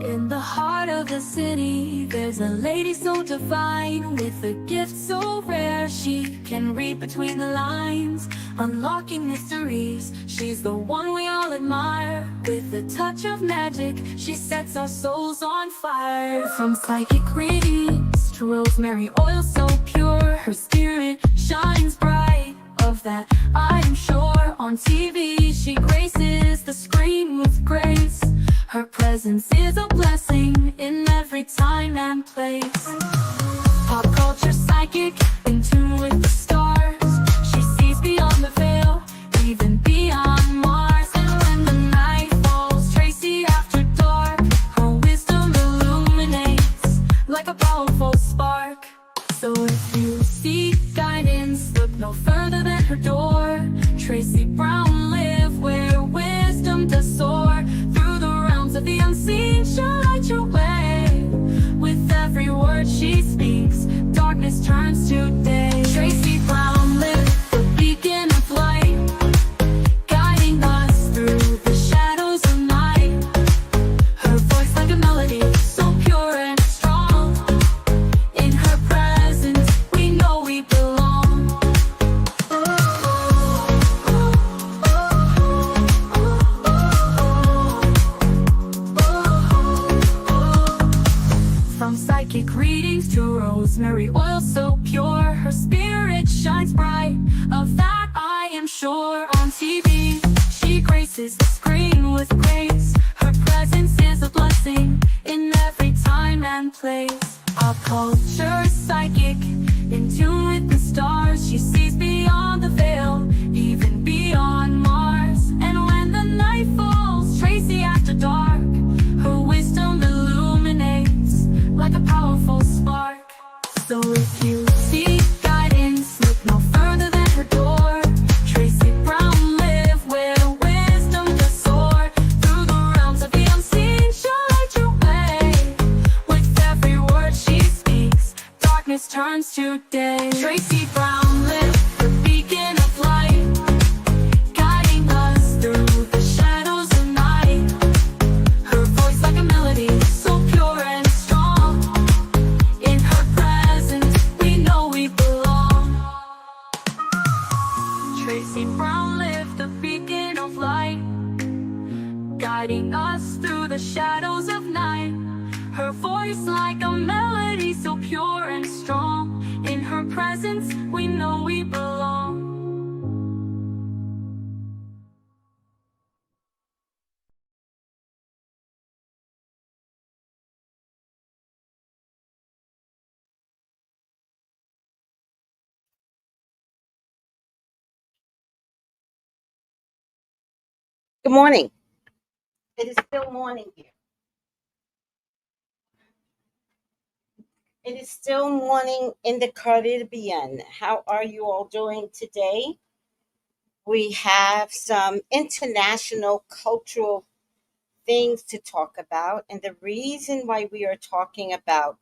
In the heart of the city, there's a lady so divine, with a gift so rare she can read between the lines, unlocking mysteries. She's the one we all admire. With a touch of magic, she sets our souls on fire. From psychic readings to rosemary oil so pure, her spirit shines bright. Of that I am sure. On TV she graces the screen with grace. Her presence is a blessing in every time and place. Pop culture psychic, in tune with the stars. She sees beyond the veil, even beyond Mars. And when the night falls, Tracy after dark, her wisdom illuminates like a powerful spark. So if you seek guidance, look no further than her door. Tracy Brown live where wisdom does soar. Through the realms of the unseen, she'll light your way. With every word she speaks, darkness turns to day. Tracy Brown live, the beacon of light, guiding us through the shadows of night. Her voice like a melody, so pure and strong. In her presence, we know we belong. From psychic readings to rosemary oil so pure, her spirit shines bright. Of that I am sure. On TV, she graces the screen with grace. Her presence is a blessing in every time and place. Pop culture psychic, in tune with the stars. She sees beyond the veil, even beyond Mars. And when the night falls, Tracy after dark, her wisdom illuminates like a powerful spark. So if you seek guidance, look no further than her door. Tracy Brown live where wisdom does soar. Through the realms of the unseen, she'll light your way. With every word she speaks, darkness turns to day. Tracy Brown live, the beacon of light, guiding us through the shadows of night. Her voice like a melody, so pure and strong. In her presence, we know we belong. Tracy Brown live, the beacon of light, guiding us through the shadows of night. Her voice like a melody, so pure and strong. In her presence, we know we belong. Good morning. It is still morning here. It is still morning in the Caribbean. How are you all doing today? We have some international cultural things to talk about. And the reason why we are talking about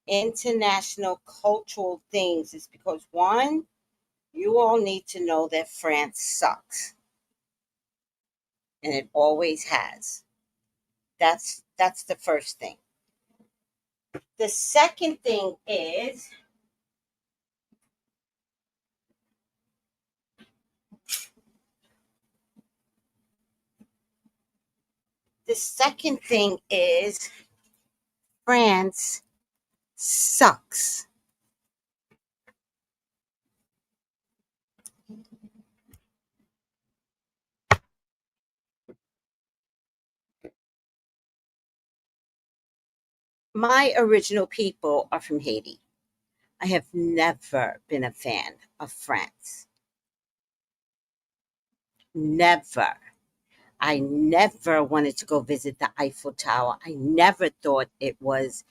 international cultural things is because, one, you all need to know that France sucks. And it always has. That's the first thing. The second thing is France sucks. My original people are from Haiti. I have never been a fan of France. Never. I never wanted to go visit the Eiffel Tower. I never thought it was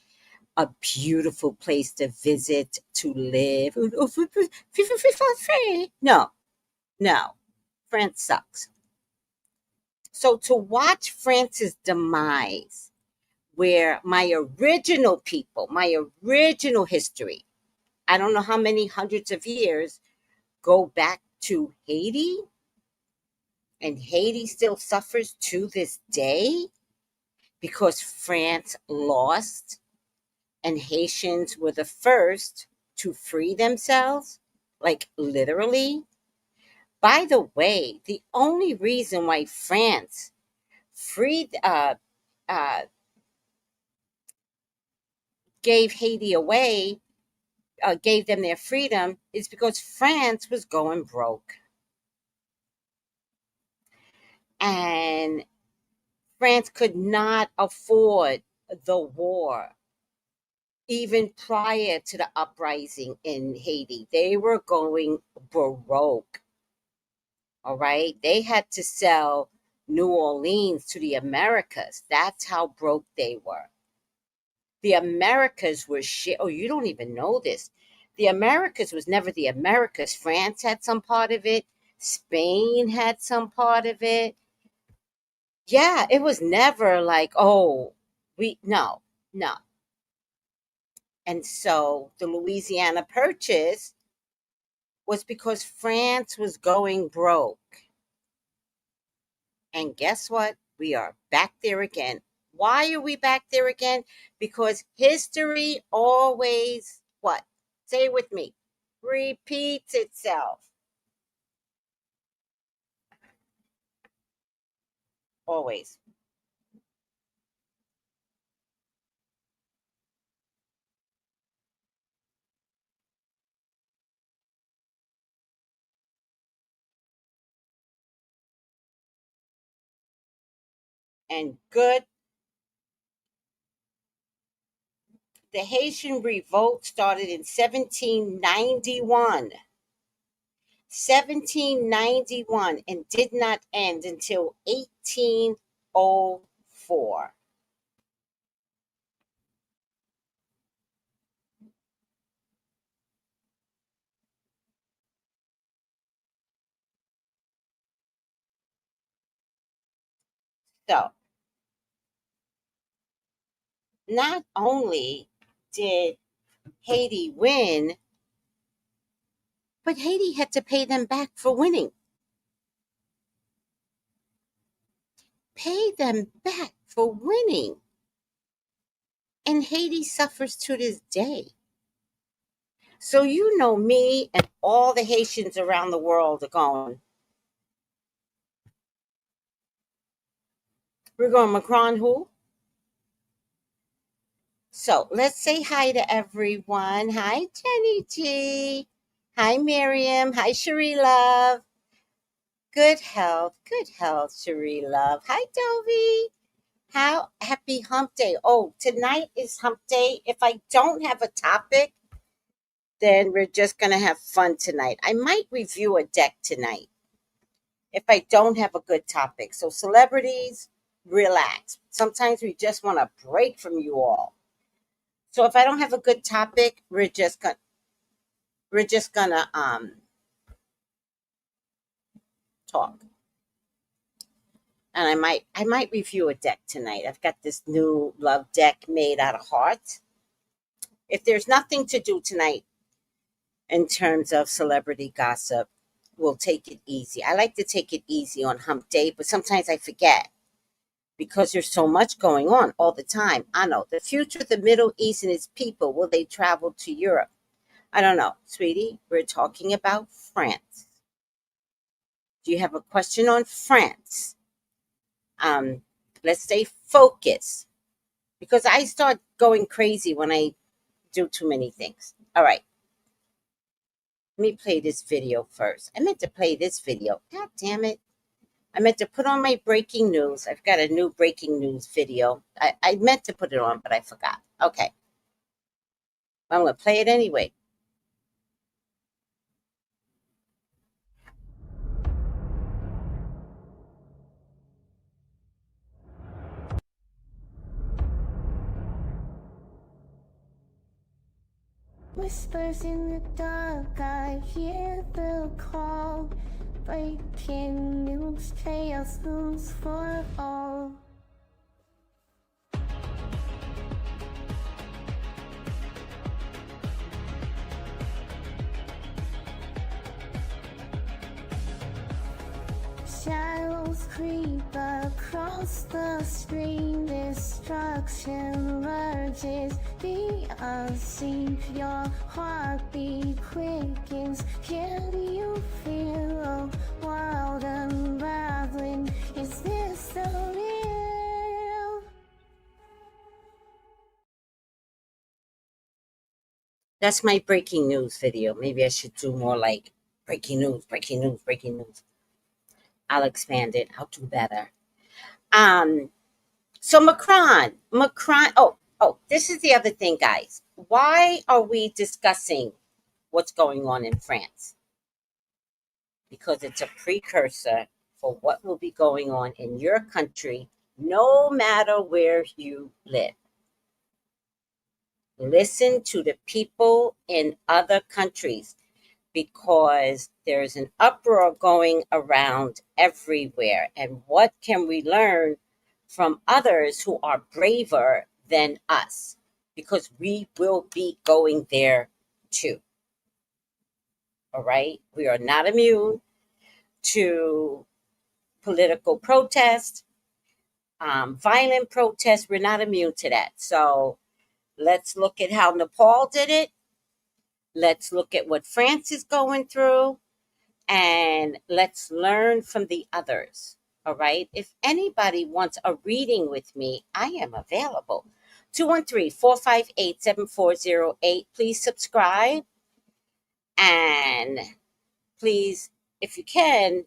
a beautiful place to visit, to live. No, no. France sucks. So to watch France's demise, where my original people, my original history, I don't know how many hundreds of years, go back to Haiti, and Haiti still suffers to this day because France lost and Haitians were the first to free themselves, like literally. By the way, the only reason why France freed uh, gave Haiti away, gave them their freedom, is because France was going broke. And France could not afford the war. Even prior to the uprising in Haiti, they were going broke. All right. They had to sell New Orleans to the Americas. That's how broke they were. The Americas were shit. Oh, you don't even know this. The Americas was never the Americas. France had some part of it. Spain had some part of it. Yeah, it was never like, oh, no, no. And so the Louisiana Purchase was because France was going broke. And guess what? We are back there again. Why are we back there again? Because history always, what? Say it with me. Repeats itself. Always. And good. The Haitian revolt started in 1791. 1791 and did not end until 1804. So, not only did Haiti win, but Haiti had to pay them back for winning. Pay them back for winning. And Haiti suffers to this day. So you know me and all the Haitians around the world are going, we're going Macron who? So let's say hi to everyone. Hi, Jenny G. Hi, Miriam. Hi, Cherie Love. Good health, Cherie Love. Hi, Dovey. How happy hump day. Oh, tonight is hump day. If I don't have a topic, then we're just going to have fun tonight. I might review a deck tonight if I don't have a good topic. So, celebrities, relax. Sometimes we just want a break from you all. So, if I don't have a good topic, we're just gonna talk. And I might review a deck tonight. I've got this new love deck made out of hearts. If there's nothing to do tonight in terms of celebrity gossip, we'll take it easy. I like to take it easy on hump day, but sometimes I forget because there's so much going on all the time. I know the future of the Middle East and its people. Will they travel to Europe? I don't know, sweetie. We're talking about France. Do you have a question on France? Let's stay focused because I start going crazy when I do too many things. All right. Let me play this video first. I meant to play this video. God damn it. I meant to put on my breaking news. I've got a new breaking news video. I meant to put it on, but I forgot. Okay. I'm going to play it anyway. Whispers in the dark, I hear the call. Breaking news, chaos moves for all. Shadows creep across the stream. Destruction lurches the unseen. Your heartbeat quickens. Can you feel a world unraveling? Is this the real? That's my breaking news video. Maybe I should do more like breaking news, breaking news, breaking news. I'll expand it. I'll do better. Um, so Macron. This is the other thing, guys. Why are we discussing what's going on in France? Because it's a precursor for what will be going on in your country, no matter where you live. Listen to the people in other countries, because there's an uproar going around everywhere. And what can we learn from others who are braver than us? Because we will be going there too. All right? We are not immune to political protest, violent protest. We're not immune to that. So let's look at how Nepal did it. Let's look at what France is going through. And let's learn from the others. All right. If anybody wants a reading with me, I am available. 213-458-7408. Please subscribe. And please, if you can,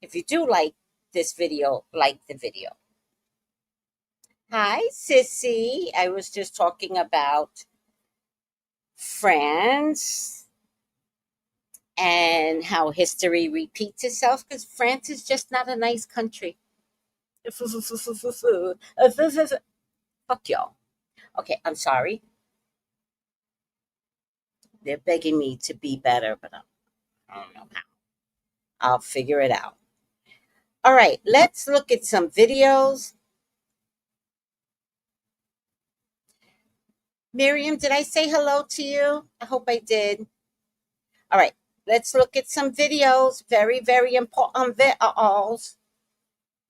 if you do like this video, like the video. Hi, Sissy. I was just talking about France and how history repeats itself, because France is just not a nice country. Fuck y'all. Okay, I'm sorry. They're begging me to be better, but I don't know how. I'll figure it out. All right, let's look at some videos. Miriam, did I say hello to you? I hope I did. All right, let's look at some videos. Very, very important videos.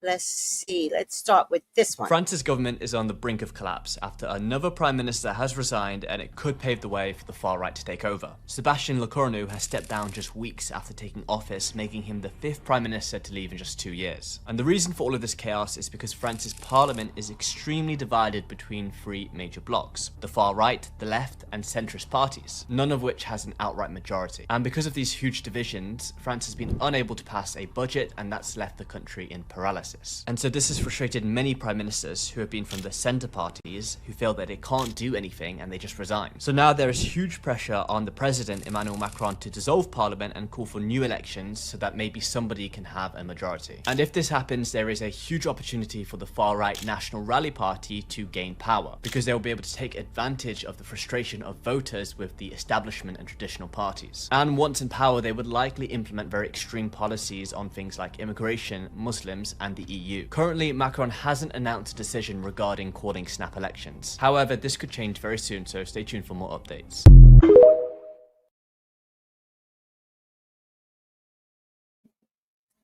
Let's see. Let's start with this one. France's government is on the brink of collapse after another prime minister has resigned, and it could pave the way for the far right to take over. Sébastien Lecornu has stepped down just weeks after taking office, making him the 5th prime minister to leave in just 2 years. And the reason for all of this chaos is because France's parliament is extremely divided between 3 major blocs: the far right, the left, and centrist parties, none of which has an outright majority. And because of these huge divisions, France has been unable to pass a budget, and that's left the country in paralysis. And so this has frustrated many prime ministers who have been from the centre parties, who feel that they can't do anything and they just resign. So now there is huge pressure on the president, Emmanuel Macron, to dissolve parliament and call for new elections so that maybe somebody can have a majority. And if this happens, there is a huge opportunity for the far-right National Rally Party to gain power, because they will be able to take advantage of the frustration of voters with the establishment and traditional parties. And once in power, they would likely implement very extreme policies on things like immigration, Muslims, and the EU. Currently, Macron hasn't announced a decision regarding calling snap elections. However, this could change very soon, so stay tuned for more updates.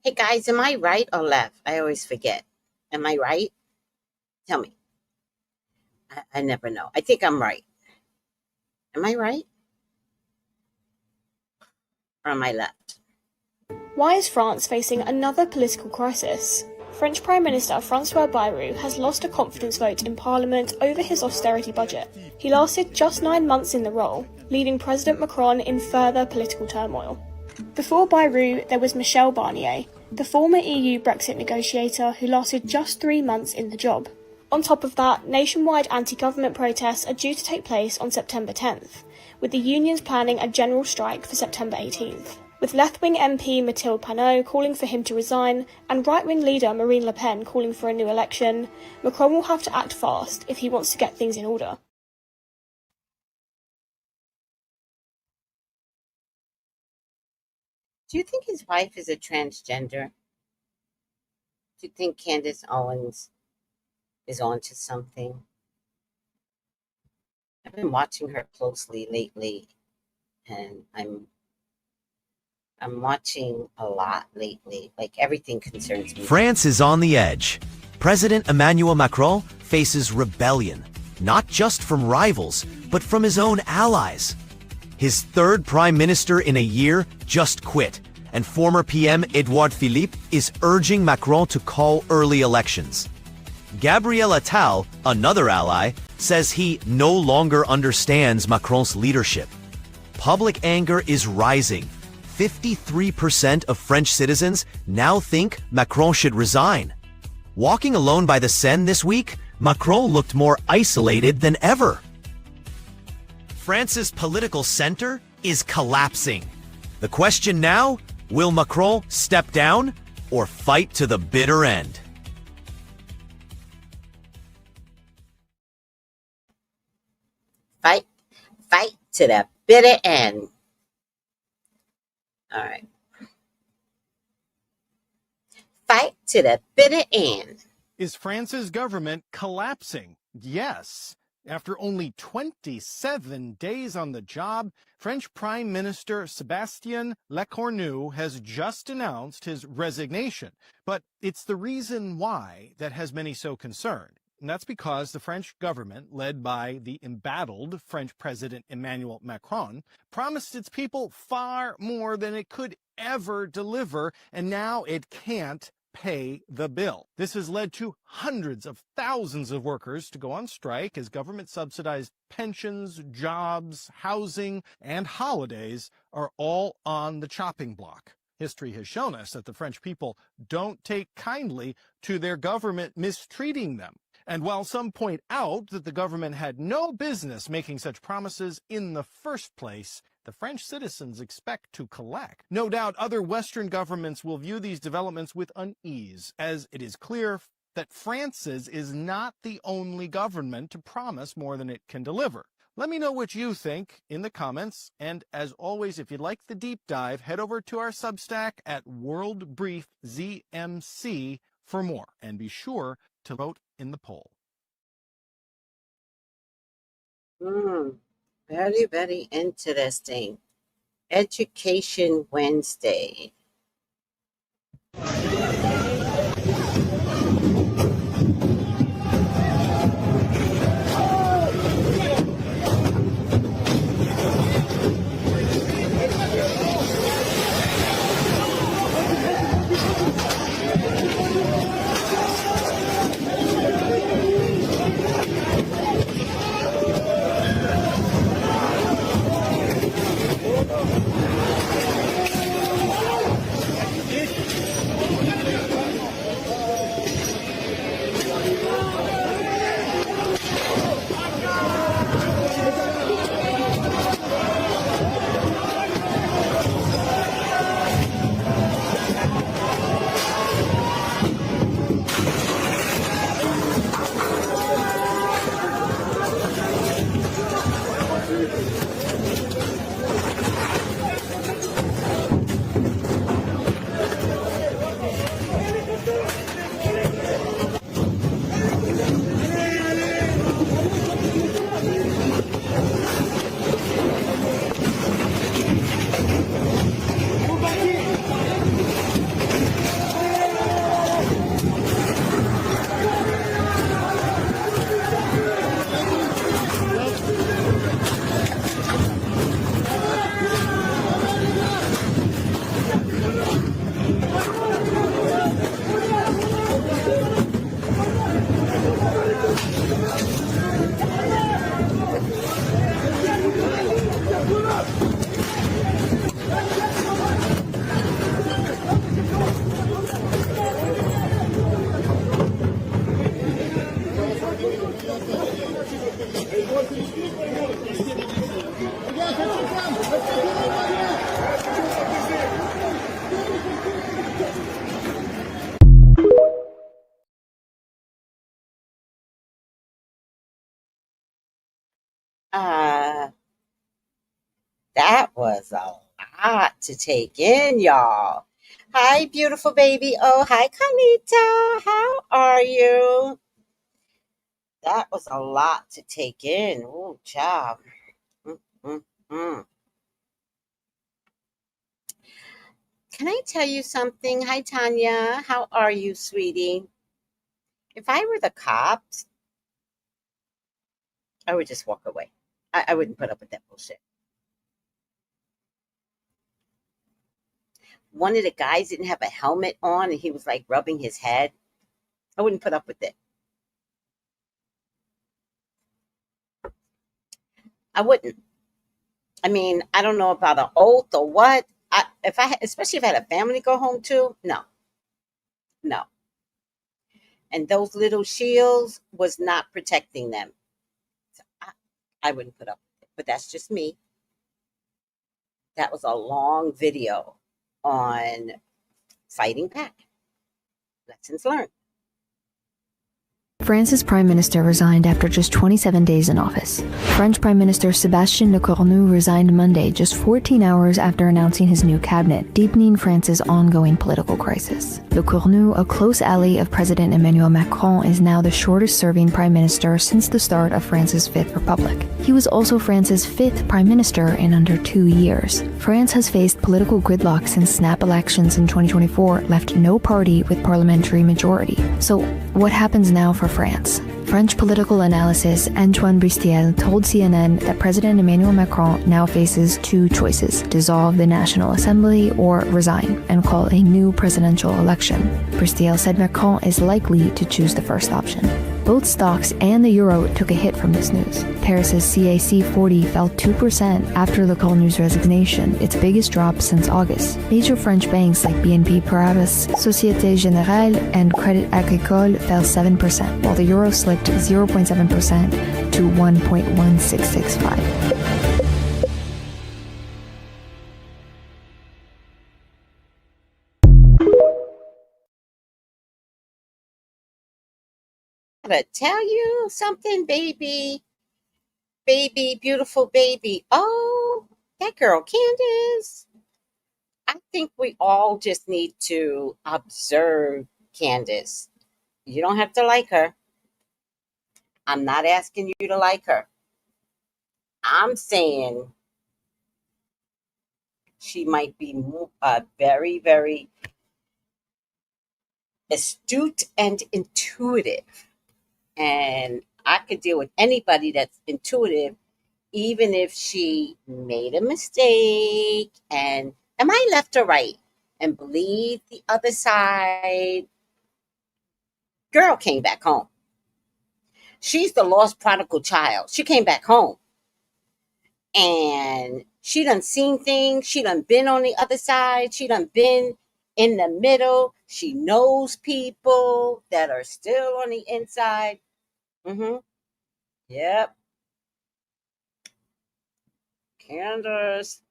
Hey guys, am I right or left? I always forget. Am I right? Tell me. I never know. I think I'm right. Am I right? Or am I left? Why is France facing another political crisis? French Prime Minister François Bayrou has lost a confidence vote in Parliament over his austerity budget. He lasted just 9 months in the role, leaving President Macron in further political turmoil. Before Bayrou, there was Michel Barnier, the former EU Brexit negotiator who lasted just 3 months in the job. On top of that, nationwide anti-government protests are due to take place on September 10th, with the unions planning a general strike for September 18th. With left-wing MP Mathilde Panot calling for him to resign and right-wing leader Marine Le Pen calling for a new election, Macron will have to act fast if he wants to get things in order. Do you think his wife is a transgender? Do you think Candace Owens is onto something? I've been watching her closely lately, and I'm watching a lot lately. Like everything concerns me. France is on the edge. President Emmanuel Macron faces rebellion, not just from rivals, but from his own allies. His third prime minister in a year just quit, and former PM Edouard Philippe is urging Macron to call early elections. Gabriel Attal, another ally, says he no longer understands Macron's leadership. Public anger is rising. 53% of French citizens now think Macron should resign. Walking alone by the Seine this week, Macron looked more isolated than ever. France's political center is collapsing. The question now, will Macron step down or fight to the bitter end? Fight to the bitter end. All right. Fight to the bitter end. Is France's government collapsing? Yes. After only 27 days on the job, French Prime Minister Sébastien Lecornu has just announced his resignation. But it's the reason why that has many so concerned. And that's because the French government, led by the embattled French President Emmanuel Macron, promised its people far more than it could ever deliver, and now it can't pay the bill. This has led to hundreds of thousands of workers to go on strike as government-subsidized pensions, jobs, housing, and holidays are all on the chopping block. History has shown us that the French people don't take kindly to their government mistreating them. And while some point out that the government had no business making such promises in the first place, the French citizens expect to collect. No doubt other Western governments will view these developments with unease, as it is clear that France's is not the only government to promise more than it can deliver. Let me know what you think in the comments, and as always, if you'd like the deep dive, head over to our Substack at WorldBriefZMC for more, and be sure to vote in the poll. Very, very interesting. Education Wednesday. That was a lot to take in, y'all. Hi, beautiful baby. Oh, hi, Kanita. How are you? That was a lot to take in. Oh, job. Can I tell you something? Hi, Tanya. How are you, sweetie? If I were the cops, I would just walk away. I wouldn't put up with that bullshit. One of the guys didn't have a helmet on and he was like rubbing his head. I wouldn't put up with it. I wouldn't. I mean, I don't know about an oath or what. Especially if I had a family to go home to, no. And those little shields was not protecting them. So I wouldn't put up with it, but that's just me. That was a long video on fighting back. Lessons learned. France's prime minister resigned after just 27 days in office. French Prime Minister Sébastien Lecornu resigned Monday, just 14 hours after announcing his new cabinet, deepening France's ongoing political crisis. Lecornu, a close ally of President Emmanuel Macron, is now the shortest-serving prime minister since the start of France's Fifth Republic. He was also France's fifth prime minister in under 2 years. France has faced political gridlock since snap elections in 2024 left no party with parliamentary majority. So what happens now for France? French political analyst Antoine Bristiel told CNN that President Emmanuel Macron now faces two choices: dissolve the National Assembly or resign and call a new presidential election. Bristiel said Macron is likely to choose the first option. Both stocks and the euro took a hit from this news. Paris's CAC 40 fell 2% after Lecornu's resignation, its biggest drop since August. Major French banks like BNP Paribas, Société Générale, and Crédit Agricole fell 7%, while the euro slipped 0.7% to 1.1665. Gotta tell you something, baby. Baby, beautiful baby. Oh, that girl, Candace. I think we all just need to observe Candace. You don't have to like her. I'm not asking you to like her. I'm saying she might be very, very astute and intuitive. And I could deal with anybody that's intuitive, even if she made a mistake. And am I left or right? And believe the other side. Girl came back home. She's the lost prodigal child. She came back home. And she done seen things. She done been on the other side. She done been in the middle. She knows people that are still on the inside. Yep. Candace.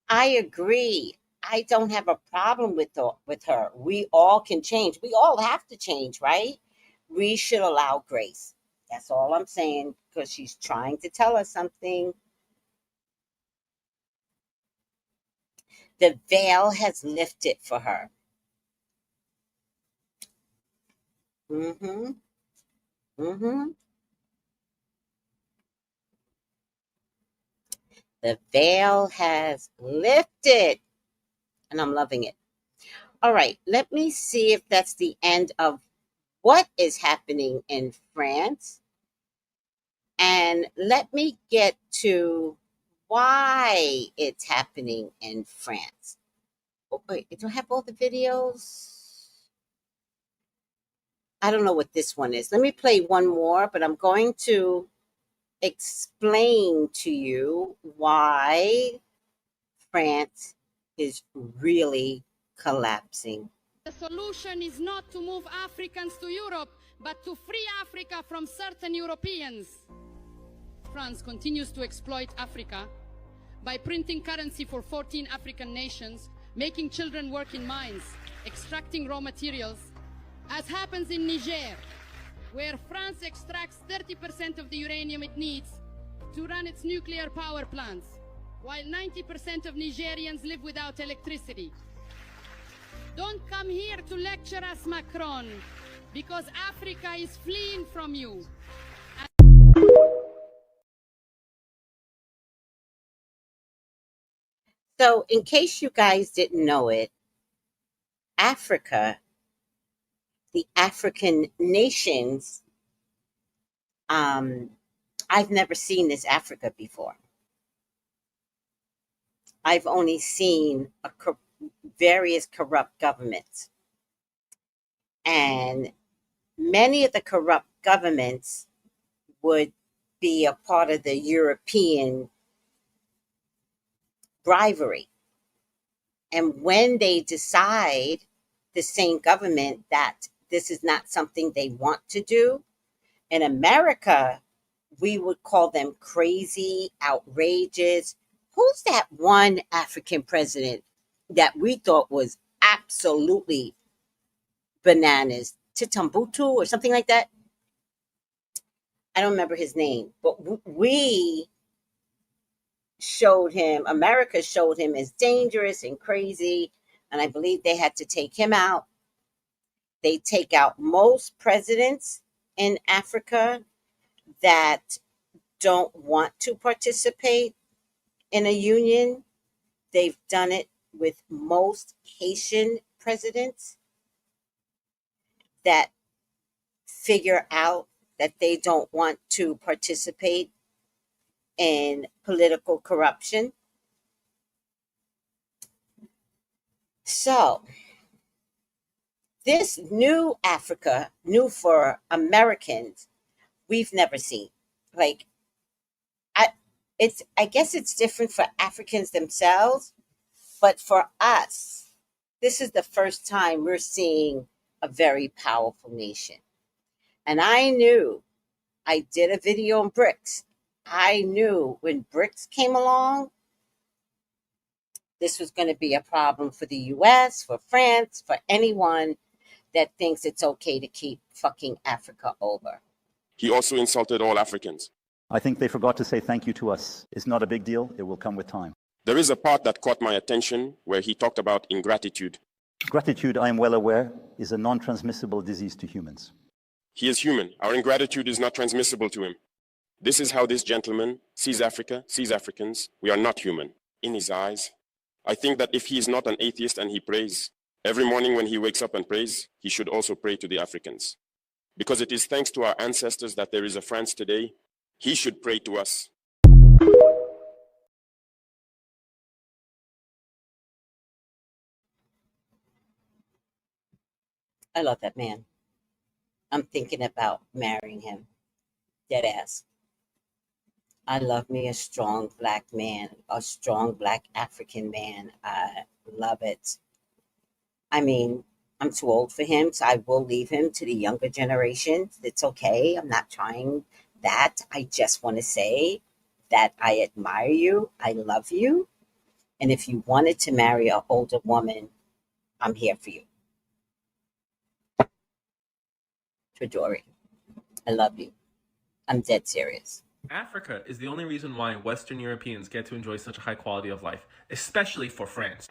I agree. I don't have a problem with her. We all can change. We all have to change, right? We should allow grace. That's all I'm saying, because she's trying to tell us something. The veil has lifted for her. The veil has lifted, and I'm loving it. All right, let me see if that's the end of what is happening in France. And let me get to why it's happening in France. Oh, wait, do I have all the videos? I don't know what this one is. Let me play one more, but I'm going to explain to you why France is really collapsing. The solution is not to move Africans to Europe, but to free Africa from certain Europeans. France continues to exploit Africa by printing currency for 14 African nations, making children work in mines, extracting raw materials, as happens in Niger, where France extracts 30% of the uranium it needs to run its nuclear power plants, while 90% of Nigerians live without electricity. Don't come here to lecture us, Macron, because Africa is fleeing from you. So, in case you guys didn't know it, Africa, the African nations, I've never seen this Africa before. I've only seen various corrupt governments. And many of the corrupt governments would be a part of the European bribery. And when they decide, the same government, that this is not something they want to do, in America, we would call them crazy, outrageous. Who's that one African president that we thought was absolutely bananas? Titumbutu or something like that? I don't remember his name, but we showed him, America showed him as dangerous and crazy, and I believe they had to take him out. They take out most presidents in Africa that don't want to participate in a union. They've done it with most Haitian presidents that figure out that they don't want to participate in political corruption. So, this new Africa, new for Americans, we've never seen. Like, I guess it's different for Africans themselves, but for us, this is the first time we're seeing a very powerful nation. And I did a video on BRICS. I knew when BRICS came along, this was going to be a problem for the US, for France, for anyone that thinks it's okay to keep fucking Africa over. He also insulted all Africans. I think they forgot to say thank you to us. It's not a big deal. It will come with time. There is a part that caught my attention where he talked about ingratitude. Gratitude, I am well aware, is a non-transmissible disease to humans. He is human. Our ingratitude is not transmissible to him. This is how this gentleman sees Africa, sees Africans. We are not human in his eyes. I think that if he is not an atheist and he prays, every morning when he wakes up and prays, he should also pray to the Africans. Because it is thanks to our ancestors that there is a France today. He should pray to us. I love that man. I'm thinking about marrying him. Dead ass. I love me a strong black man, a strong black African man. I love it. I mean, I'm too old for him, so I will leave him to the younger generations. It's okay. I'm not trying that. I just want to say that I admire you. I love you. And if you wanted to marry an older woman, I'm here for you. Tradori, I love you. I'm dead serious. Africa is the only reason why Western Europeans get to enjoy such a high quality of life, especially for France.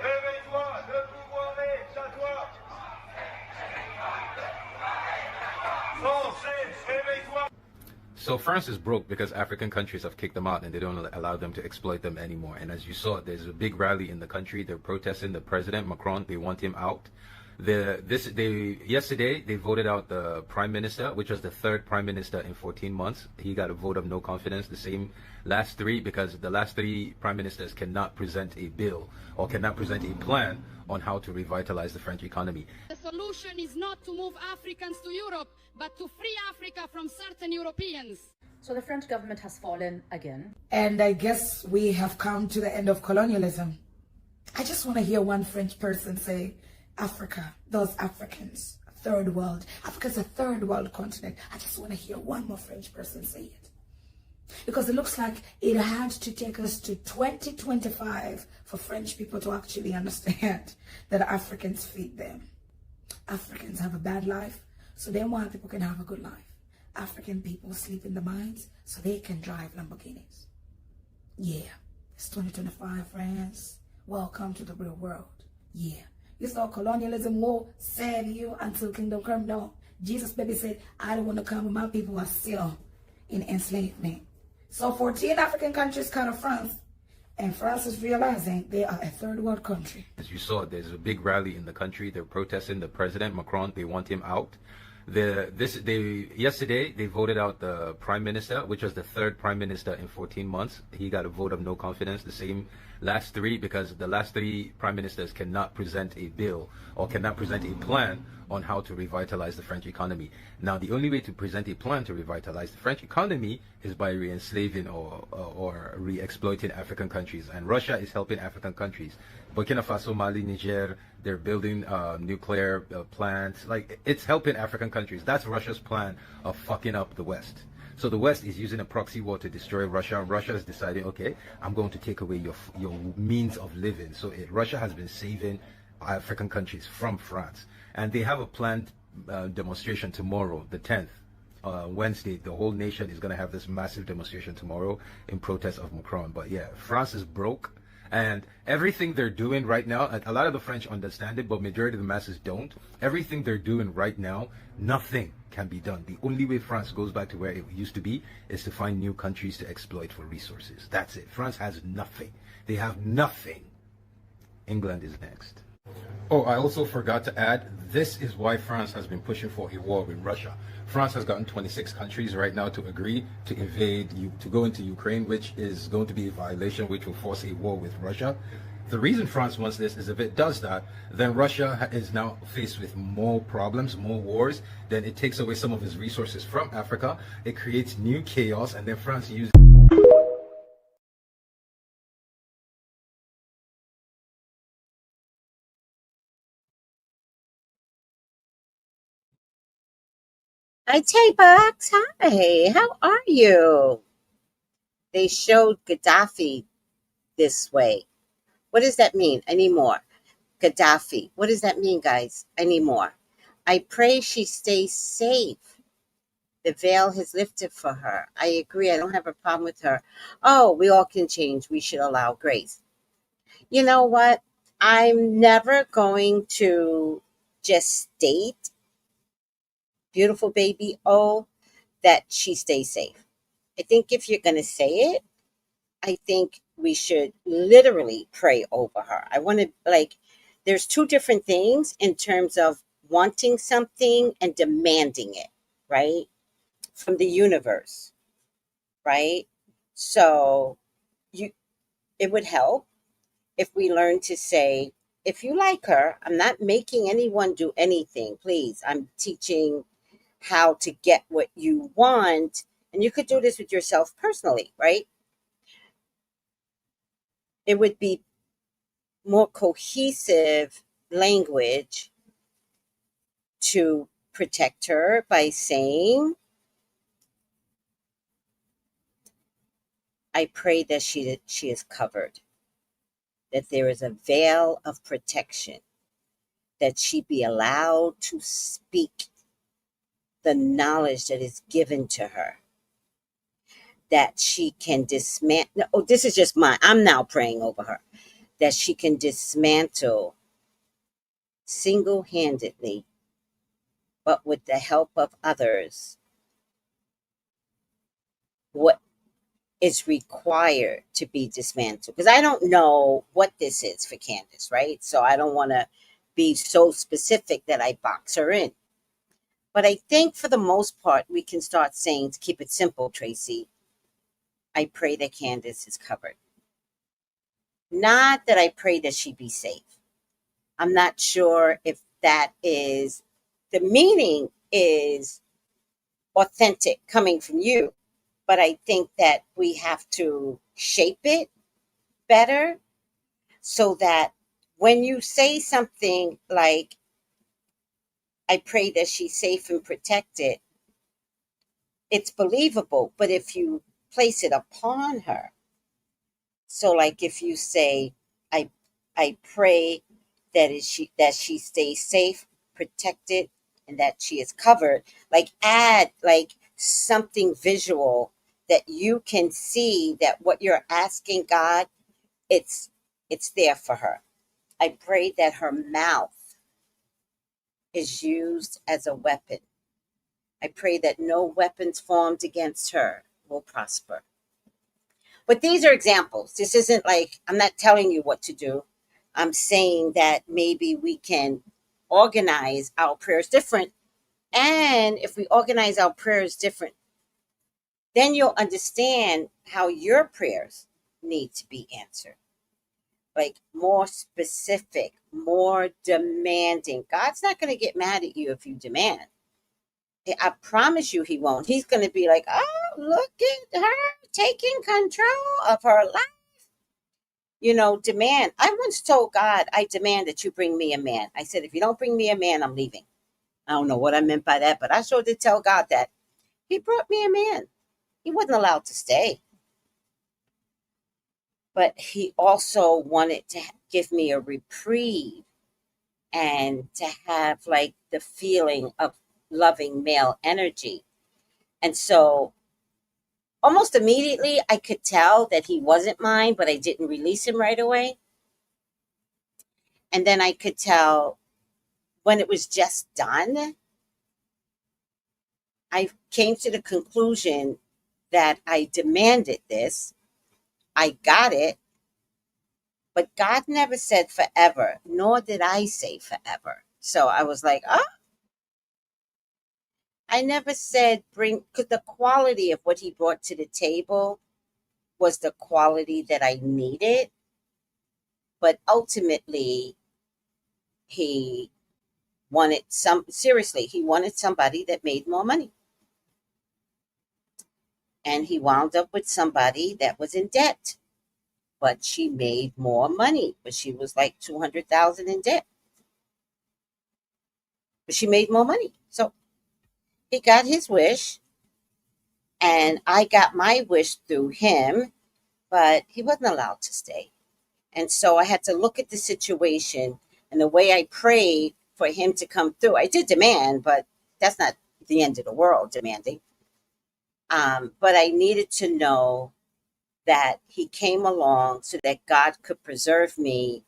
So France is broke because African countries have kicked them out and they don't allow them to exploit them anymore. And as you saw, there's a big rally in the country. They're protesting the president, Macron. They want him out. Yesterday, they voted out the prime minister, which was the third prime minister in 14 months. He got a vote of no confidence, the same last three, because the last three prime ministers cannot present a bill or cannot present a plan on how to revitalize the French economy. The solution is not to move Africans to Europe, but to free Africa from certain Europeans. So the French government has fallen again. And I guess we have come to the end of colonialism. I just want to hear one French person say, Africa, those Africans, third world. Africa's a third world continent. I just want to hear one more French person say it. Because it looks like it had to take us to 2025 for French people to actually understand that Africans feed them. Africans have a bad life, so they want people can have a good life. African people sleep in the mines, so they can drive Lamborghinis. Yeah, it's 2025, France. Welcome to the real world. Yeah. You saw colonialism will save you until kingdom come down. Jesus baby said, I don't want to come when my people are still in enslavement. So 14 African countries cut off France. And France is realizing they are a third world country. As you saw, there's a big rally in the country. They're protesting the president, Macron. They want him out. Yesterday, they voted out the prime minister, which was the third prime minister in 14 months. He got a vote of no confidence, the same last three, because the last three prime ministers cannot present a bill or cannot present a plan on how to revitalize the French economy. Now, the only way to present a plan to revitalize the French economy is by re-enslaving or re-exploiting African countries. And Russia is helping African countries. Burkina Faso, Mali, Niger, they're building nuclear plants. Like, it's helping African countries. That's Russia's plan of fucking up the West. So the West is using a proxy war to destroy Russia. Russia is deciding, okay, I'm going to take away your means of living. So Russia has been saving African countries from France. And they have a planned demonstration tomorrow, the 10th. Wednesday, the whole nation is going to have this massive demonstration tomorrow in protest of Macron. But yeah, France is broke. And everything they're doing right now, a lot of the French understand it, but majority of the masses don't. Everything they're doing right now, nothing can be done. The only way France goes back to where it used to be is to find new countries to exploit for resources. That's it. France has nothing. They have nothing. England is next. Oh, I also forgot to add, this is why France has been pushing for a war with Russia. France has gotten 26 countries right now to agree to to go into Ukraine, which is going to be a violation, which will force a war with Russia. The reason France wants this is if it does that, then Russia is now faced with more problems, more wars. Then it takes away some of its resources from Africa. It creates new chaos, and then France uses Hi, Tay-Bucks. Hi, how are you? They showed Gaddafi this way. What does that mean? I need more. Gaddafi. What does that mean, guys? I need more. I pray she stays safe. The veil has lifted for her. I agree. I don't have a problem with her. Oh, we all can change. We should allow grace. You know what? I'm never going to just state, beautiful baby, oh, that she stays safe. I think if you're going to say it, I think we should literally pray over her. I want to, there's two different things in terms of wanting something and demanding it, right? From the universe, right? So it would help if we learn to say, if you like her, I'm not making anyone do anything, please. I'm teaching how to get what you want. And you could do this with yourself personally, right? It would be more cohesive language to protect her by saying, I pray that she is covered, that there is a veil of protection, that she be allowed to speak the knowledge that is given to her, that she can dismantle. Oh, this is just mine. I'm now praying over her, that she can dismantle single-handedly, but with the help of others, what is required to be dismantled. Because I don't know what this is for Candace, right? So I don't want to be so specific that I box her in. But I think for the most part, we can start saying, to keep it simple, Tracy, I pray that Candace is covered. Not that I pray that she be safe. I'm not sure if that is, the meaning is authentic coming from you, but I think that we have to shape it better so that when you say something like, I pray that she's safe and protected, it's believable. But if you place it upon her, so like if you say, I pray that she stays safe, protected, and that she is covered, like add like something visual that you can see that what you're asking God, it's there for her. I pray that her mouth is used as a weapon. I pray that no weapons formed against her will prosper. But these are examples. This isn't like, I'm not telling you what to do. I'm saying that maybe we can organize our prayers different. And if we organize our prayers different, then you'll understand how your prayers need to be answered. Like more specific, more demanding. God's not going to get mad at you if you demand. I promise you he won't. He's going to be like, oh, look at her taking control of her life. You know, demand. I once told God, I demand that you bring me a man. I said, if you don't bring me a man, I'm leaving. I don't know what I meant by that, but I sure did tell God that. He brought me a man. He wasn't allowed to stay. But he also wanted to give me a reprieve and to have like the feeling of loving male energy. And so almost immediately I could tell that he wasn't mine, but I didn't release him right away. And then I could tell when it was just done, I came to the conclusion that I demanded this. I got it. But God never said forever, nor did I say forever. So I was like, oh. I never said bring, because the quality of what he brought to the table was the quality that I needed. But ultimately, he wanted he wanted somebody that made more money. And he wound up with somebody that was in debt. But she made more money. But she was like $200,000 in debt. But she made more money. So he got his wish. And I got my wish through him. But he wasn't allowed to stay. And so I had to look at the situation and the way I prayed for him to come through. I did demand, but that's not the end of the world, demanding. But I needed to know that he came along so that God could preserve me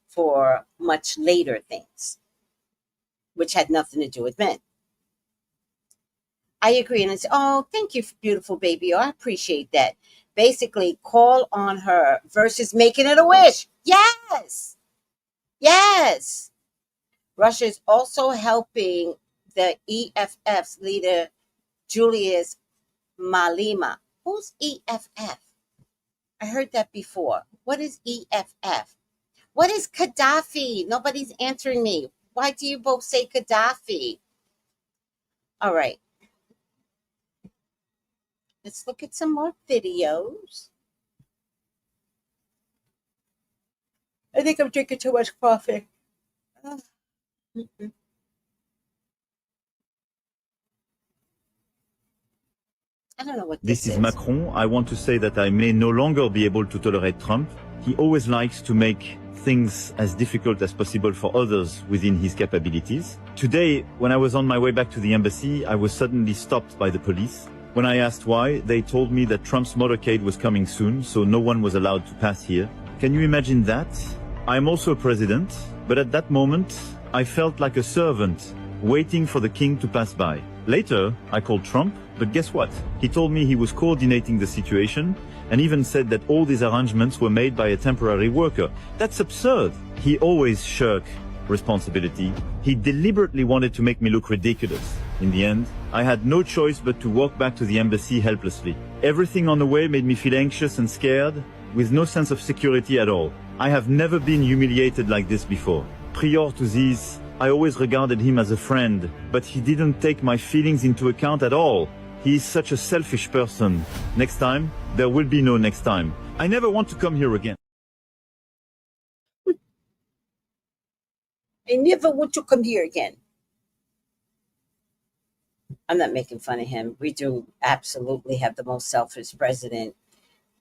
for much later things, which had nothing to do with men. I agree. And it's, oh, thank you, beautiful baby. Oh, I appreciate that. Basically, call on her versus making it a wish. Yes. Yes. Russia is also helping the EFF's leader, Julius Malema. Who's EFF? I heard that before. What is EFF? What is Gaddafi? Nobody's answering me. Why do you both say Gaddafi? All right. Let's look at some more videos. I think I'm drinking too much coffee. I don't know what this is. Macron. I want to say that I may no longer be able to tolerate Trump. He always likes to make things as difficult as possible for others within his capabilities. Today, when I was on my way back to the embassy, I was suddenly stopped by the police. When I asked why, they told me that Trump's motorcade was coming soon, so no one was allowed to pass here. Can you imagine that? I am also a president, but at that moment, I felt like a servant, waiting for the king to pass by. Later, I called Trump, but guess what? He told me he was coordinating the situation, and even said that all these arrangements were made by a temporary worker. That's absurd. He always shirked responsibility. He deliberately wanted to make me look ridiculous. In the end, I had no choice but to walk back to the embassy helplessly. Everything on the way made me feel anxious and scared, with no sense of security at all. I have never been humiliated like this before. Prior to this, I always regarded him as a friend, but he didn't take my feelings into account at all. He is such a selfish person. Next time, there will be no next time. I never want to come here again. I never want to come here again. I'm not making fun of him. We do absolutely have the most selfish president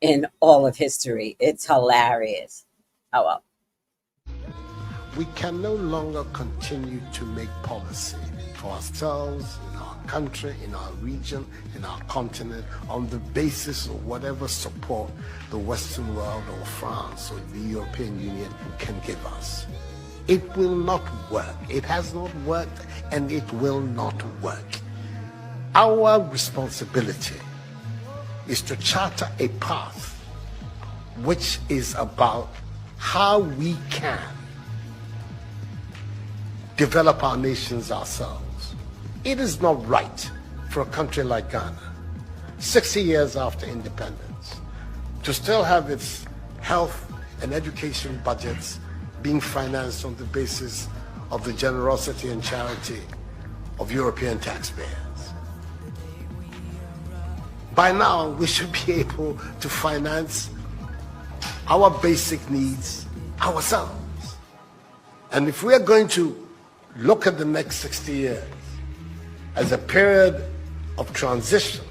in all of history. It's hilarious. Oh well. We can no longer continue to make policy for ourselves, in our country, in our region, in our continent, on the basis of whatever support the Western world or France or the European Union can give us. It will not work. It has not worked, and it will not work. Our responsibility is to charter a path which is about how we can develop our nations ourselves. It is not right for a country like Ghana, 60 years after independence, to still have its health and education budgets being financed on the basis of the generosity and charity of European taxpayers. By now, we should be able to finance our basic needs ourselves. And if we are going to look at the next 60 years as a period of transition,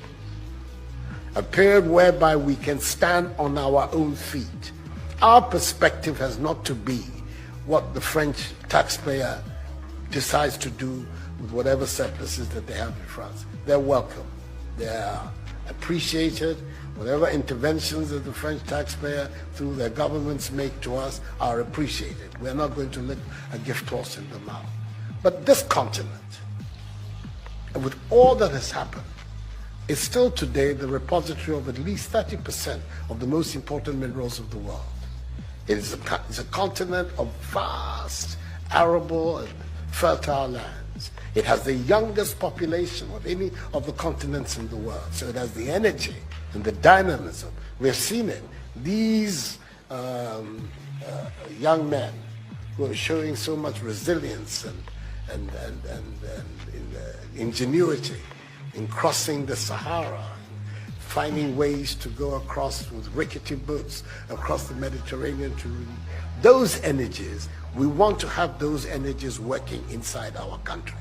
a period whereby we can stand on our own feet, our perspective has not to be what the French taxpayer decides to do with whatever surpluses that they have in France. They're welcome. They are appreciated. Whatever interventions that the French taxpayer through their governments make to us are appreciated. We're not going to let a gift horse in the mouth. But this continent, and with all that has happened, is still today the repository of at least 30% of the most important minerals of the world. It's a continent of vast, arable and fertile lands. It has the youngest population of any of the continents in the world. So it has the energy and the dynamism. We've seen it. These young men who are showing so much resilience and ingenuity in crossing the Sahara, finding ways to go across with rickety boats across the Mediterranean to those energies. We want to have those energies working inside our countries.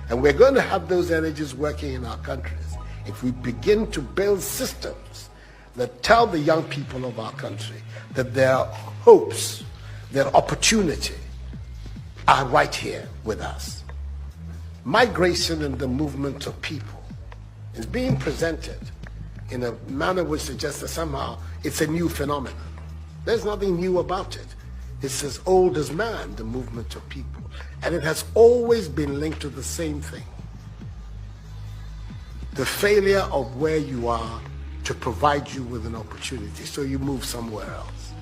And we're going to have those energies working in our countries if we begin to build systems that tell the young people of our country that their hopes, their opportunity are right here with us. Migration and the movement of people is being presented in a manner which suggests that somehow it's a new phenomenon. There's nothing new about it. It's as old as man, the movement of people. And it has always been linked to the same thing. The failure of where you are to provide you with an opportunity, so you move somewhere else.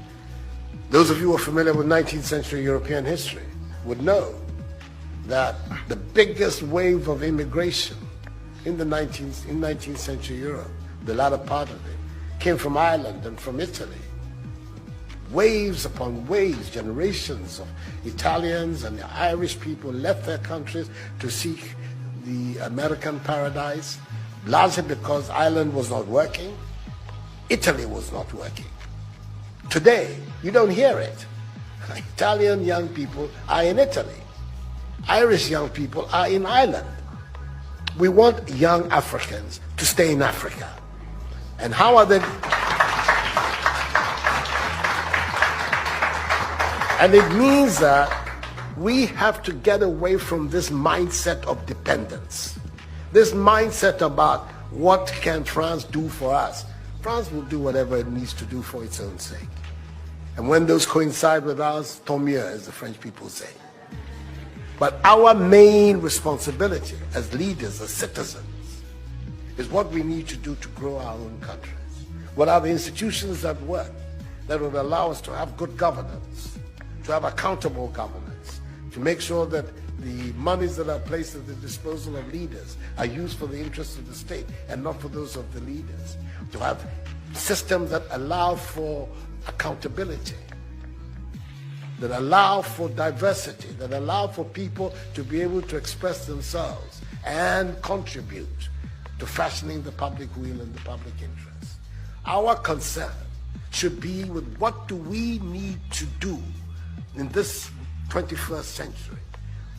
Those of you who are familiar with 19th century European history would know that the biggest wave of immigration in 19th century Europe, the latter part of it, came from Ireland and from Italy. Waves upon waves, generations of Italians and Irish people left their countries to seek the American paradise, largely because Ireland was not working, Italy was not working. Today, you don't hear it. Italian young people are in Italy. Irish young people are in Ireland. We want young Africans to stay in Africa. And how are they? And it means that we have to get away from this mindset of dependence. This mindset about what can France do for us. France will do whatever it needs to do for its own sake. And when those coincide with ours, tant mieux, as the French people say. But our main responsibility as leaders, as citizens, is what we need to do to grow our own countries. What are the institutions that work that would allow us to have good governance, to have accountable governance, to make sure that the monies that are placed at the disposal of leaders are used for the interests of the state and not for those of the leaders, to have systems that allow for accountability, that allow for diversity, that allow for people to be able to express themselves and contribute to fashioning the public will and the public interest. Our concern should be with what do we need to do in this 21st century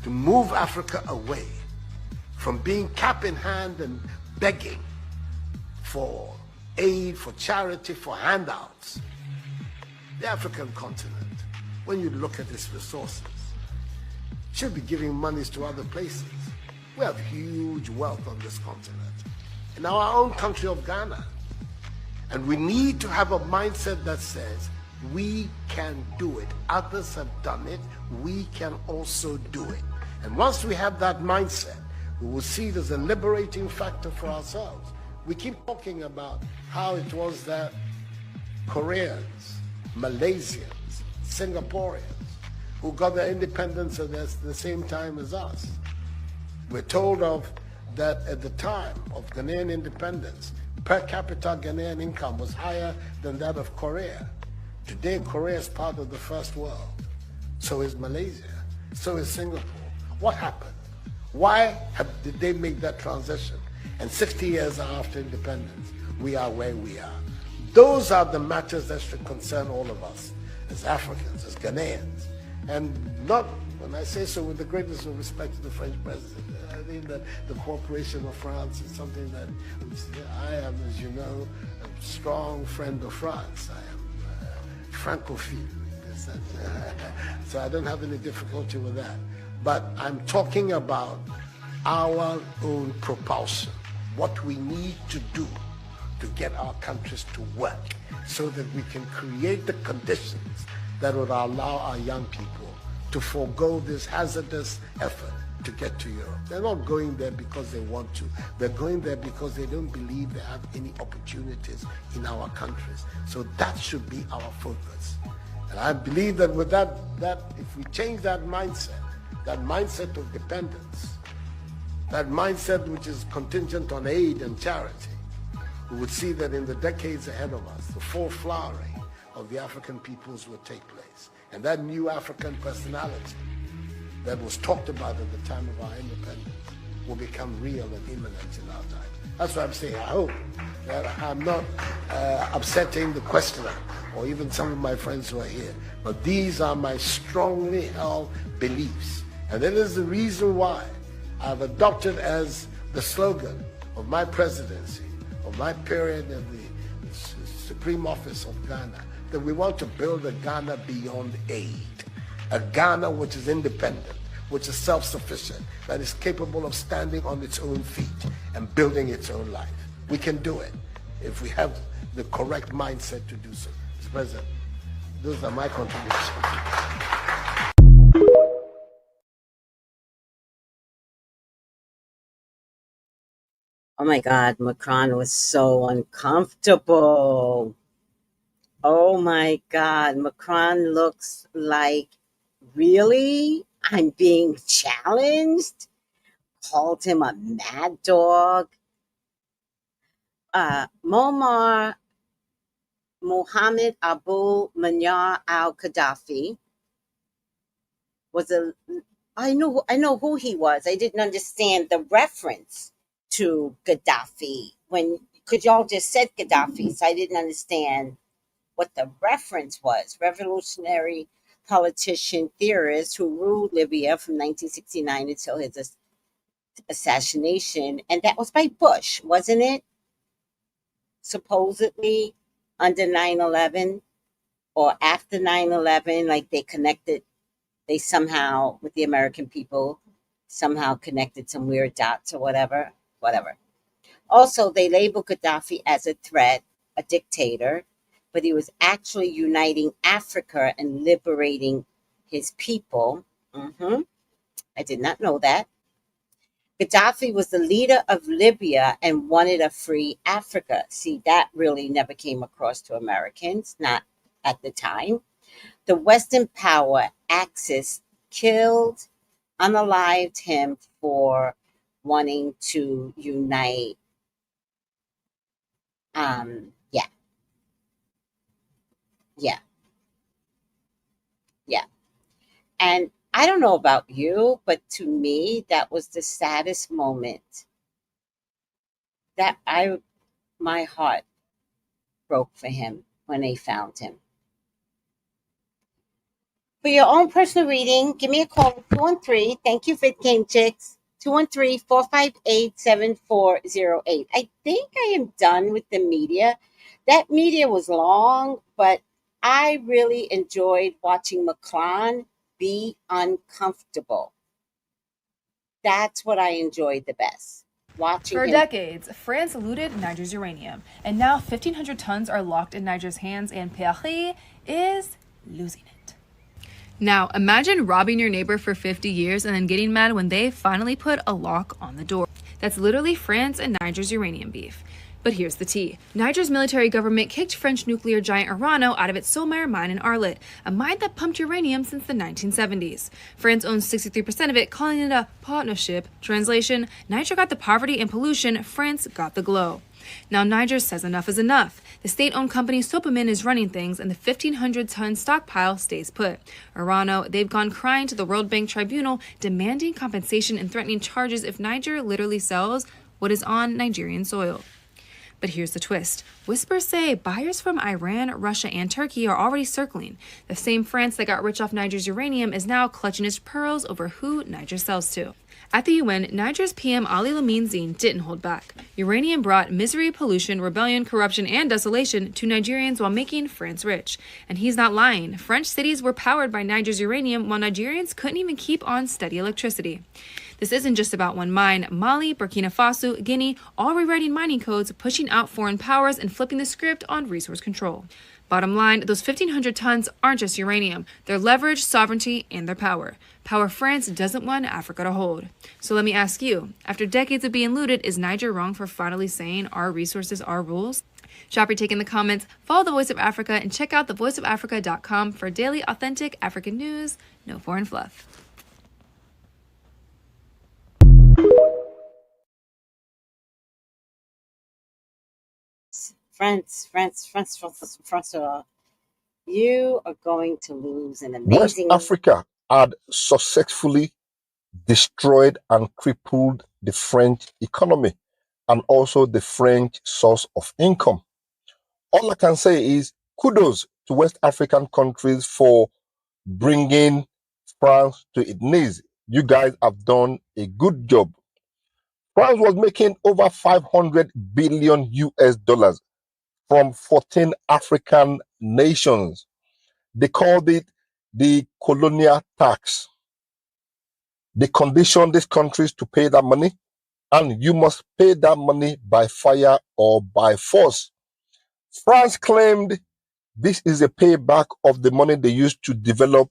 to move Africa away from being cap in hand and begging for aid, for charity, for handouts. The African continent, when you look at its resources, should be giving monies to other places. We have huge wealth on this continent, in our own country of Ghana. And we need to have a mindset that says, we can do it. Others have done it. We can also do it. And once we have that mindset, we will see it as a liberating factor for ourselves. We keep talking about how it was that Koreans, Malaysians, Singaporeans, who got their independence at the same time as us. We're told of that at the time of Ghanaian independence, per capita Ghanaian income was higher than that of Korea. Today, Korea is part of the first world. So is Malaysia. So is Singapore. What happened? Why did they make that transition? And 60 years after independence, we are where we are. Those are the matters that should concern all of us as Africans, as Ghanaians. And not, when I say so with the greatest of respect to the French president, I think that the cooperation of France is something that I am, as you know, a strong friend of France. I am Francophile. So I don't have any difficulty with that. But I'm talking about our own propulsion, what we need to do to get our countries to work so that we can create the conditions that would allow our young people to forego this hazardous effort to get to Europe. They're not going there because they want to. They're going there because they don't believe they have any opportunities in our countries. So that should be our focus. And I believe that with that if we change that mindset of dependence, that mindset which is contingent on aid and charity, we would see that in the decades ahead of us, the full flowering of the African peoples will take place. And that new African personality that was talked about at the time of our independence will become real and imminent in our time. That's what I'm saying. I hope that I'm not upsetting the questioner or even some of my friends who are here. But these are my strongly held beliefs. And that is the reason why I've adopted as the slogan of my presidency, of my period in the Supreme Office of Ghana, that we want to build a Ghana beyond aid. A Ghana which is independent, which is self-sufficient, that is capable of standing on its own feet and building its own life. We can do it if we have the correct mindset to do so. Mr. President, those are my contributions. Oh my God, Macron was so uncomfortable. Oh my God, Macron looks like, really? I'm being challenged? Called him a mad dog. Muammar Mohammed Abu Manar al-Gaddafi was I know who he was. I didn't understand the reference to Gaddafi. Because y'all just said Gaddafi, so I didn't understand what the reference was. Revolutionary politician theorist who ruled Libya from 1969 until his assassination. And that was by Bush, wasn't it? Supposedly under 9/11 or after 9/11, like they somehow, with the American people, somehow connected some weird dots or whatever. Also, they labeled Gaddafi as a threat, a dictator, but he was actually uniting Africa and liberating his people. I did not know that. Gaddafi was the leader of Libya and wanted a free Africa. See, that really never came across to Americans, not at the time. The Western power Axis killed, unalived him for wanting to unite. Yeah. And I don't know about you, but to me, that was the saddest moment that my heart broke for him when they found him. For your own personal reading, give me a call at 213. Thank you, Fit Game Chicks. 213-458-7408. I think I am done with the media. That media was long, but I really enjoyed watching Macron be uncomfortable. That's what I enjoyed the best. Watching For him. decades, France looted Niger's uranium, and now 1,500 tons are locked in Niger's hands, and Paris is losing it. Now, imagine robbing your neighbor for 50 years and then getting mad when they finally put a lock on the door. That's literally France and Niger's uranium beef. But here's the tea. Niger's military government kicked French nuclear giant Orano out of its Somare mine in Arlit, a mine that pumped uranium since the 1970s. France owns 63% of it, calling it a partnership. Translation, Niger got the poverty and pollution, France got the glow. Now Niger says enough is enough. The state-owned company Sopamin is running things, and the 1,500-ton stockpile stays put. Orano, they've gone crying to the World Bank Tribunal, demanding compensation and threatening charges if Niger literally sells what is on Nigerian soil. But here's the twist. Whispers say buyers from Iran, Russia, and Turkey are already circling. The same France that got rich off Niger's uranium is now clutching its pearls over who Niger sells to. At the UN, Niger's PM Ali Lamine Zine didn't hold back. Uranium brought misery, pollution, rebellion, corruption, and desolation to Nigerians while making France rich. And he's not lying. French cities were powered by Niger's uranium while Nigerians couldn't even keep on steady electricity. This isn't just about one mine. Mali, Burkina Faso, Guinea, all rewriting mining codes, pushing out foreign powers, and flipping the script on resource control. Bottom line, those 1,500 tons aren't just uranium. They're leverage, sovereignty, and their power. Power France doesn't want Africa to hold. So let me ask you, after decades of being looted, is Niger wrong for finally saying our resources, our rules? Drop your take in the comments, follow The Voice of Africa, and check out thevoiceofafrica.com for daily authentic African news, no foreign fluff. Francois, you are going to lose an West amazing. Africa had successfully destroyed and crippled the French economy and also the French source of income. All I can say is kudos to West African countries for bringing France to its knees. You guys have done a good job. France was making over 500 billion US dollars from 14 African nations. They called it the colonial tax. They conditioned these countries to pay that money, and you must pay that money by fire or by force. France claimed this is a payback of the money they used to develop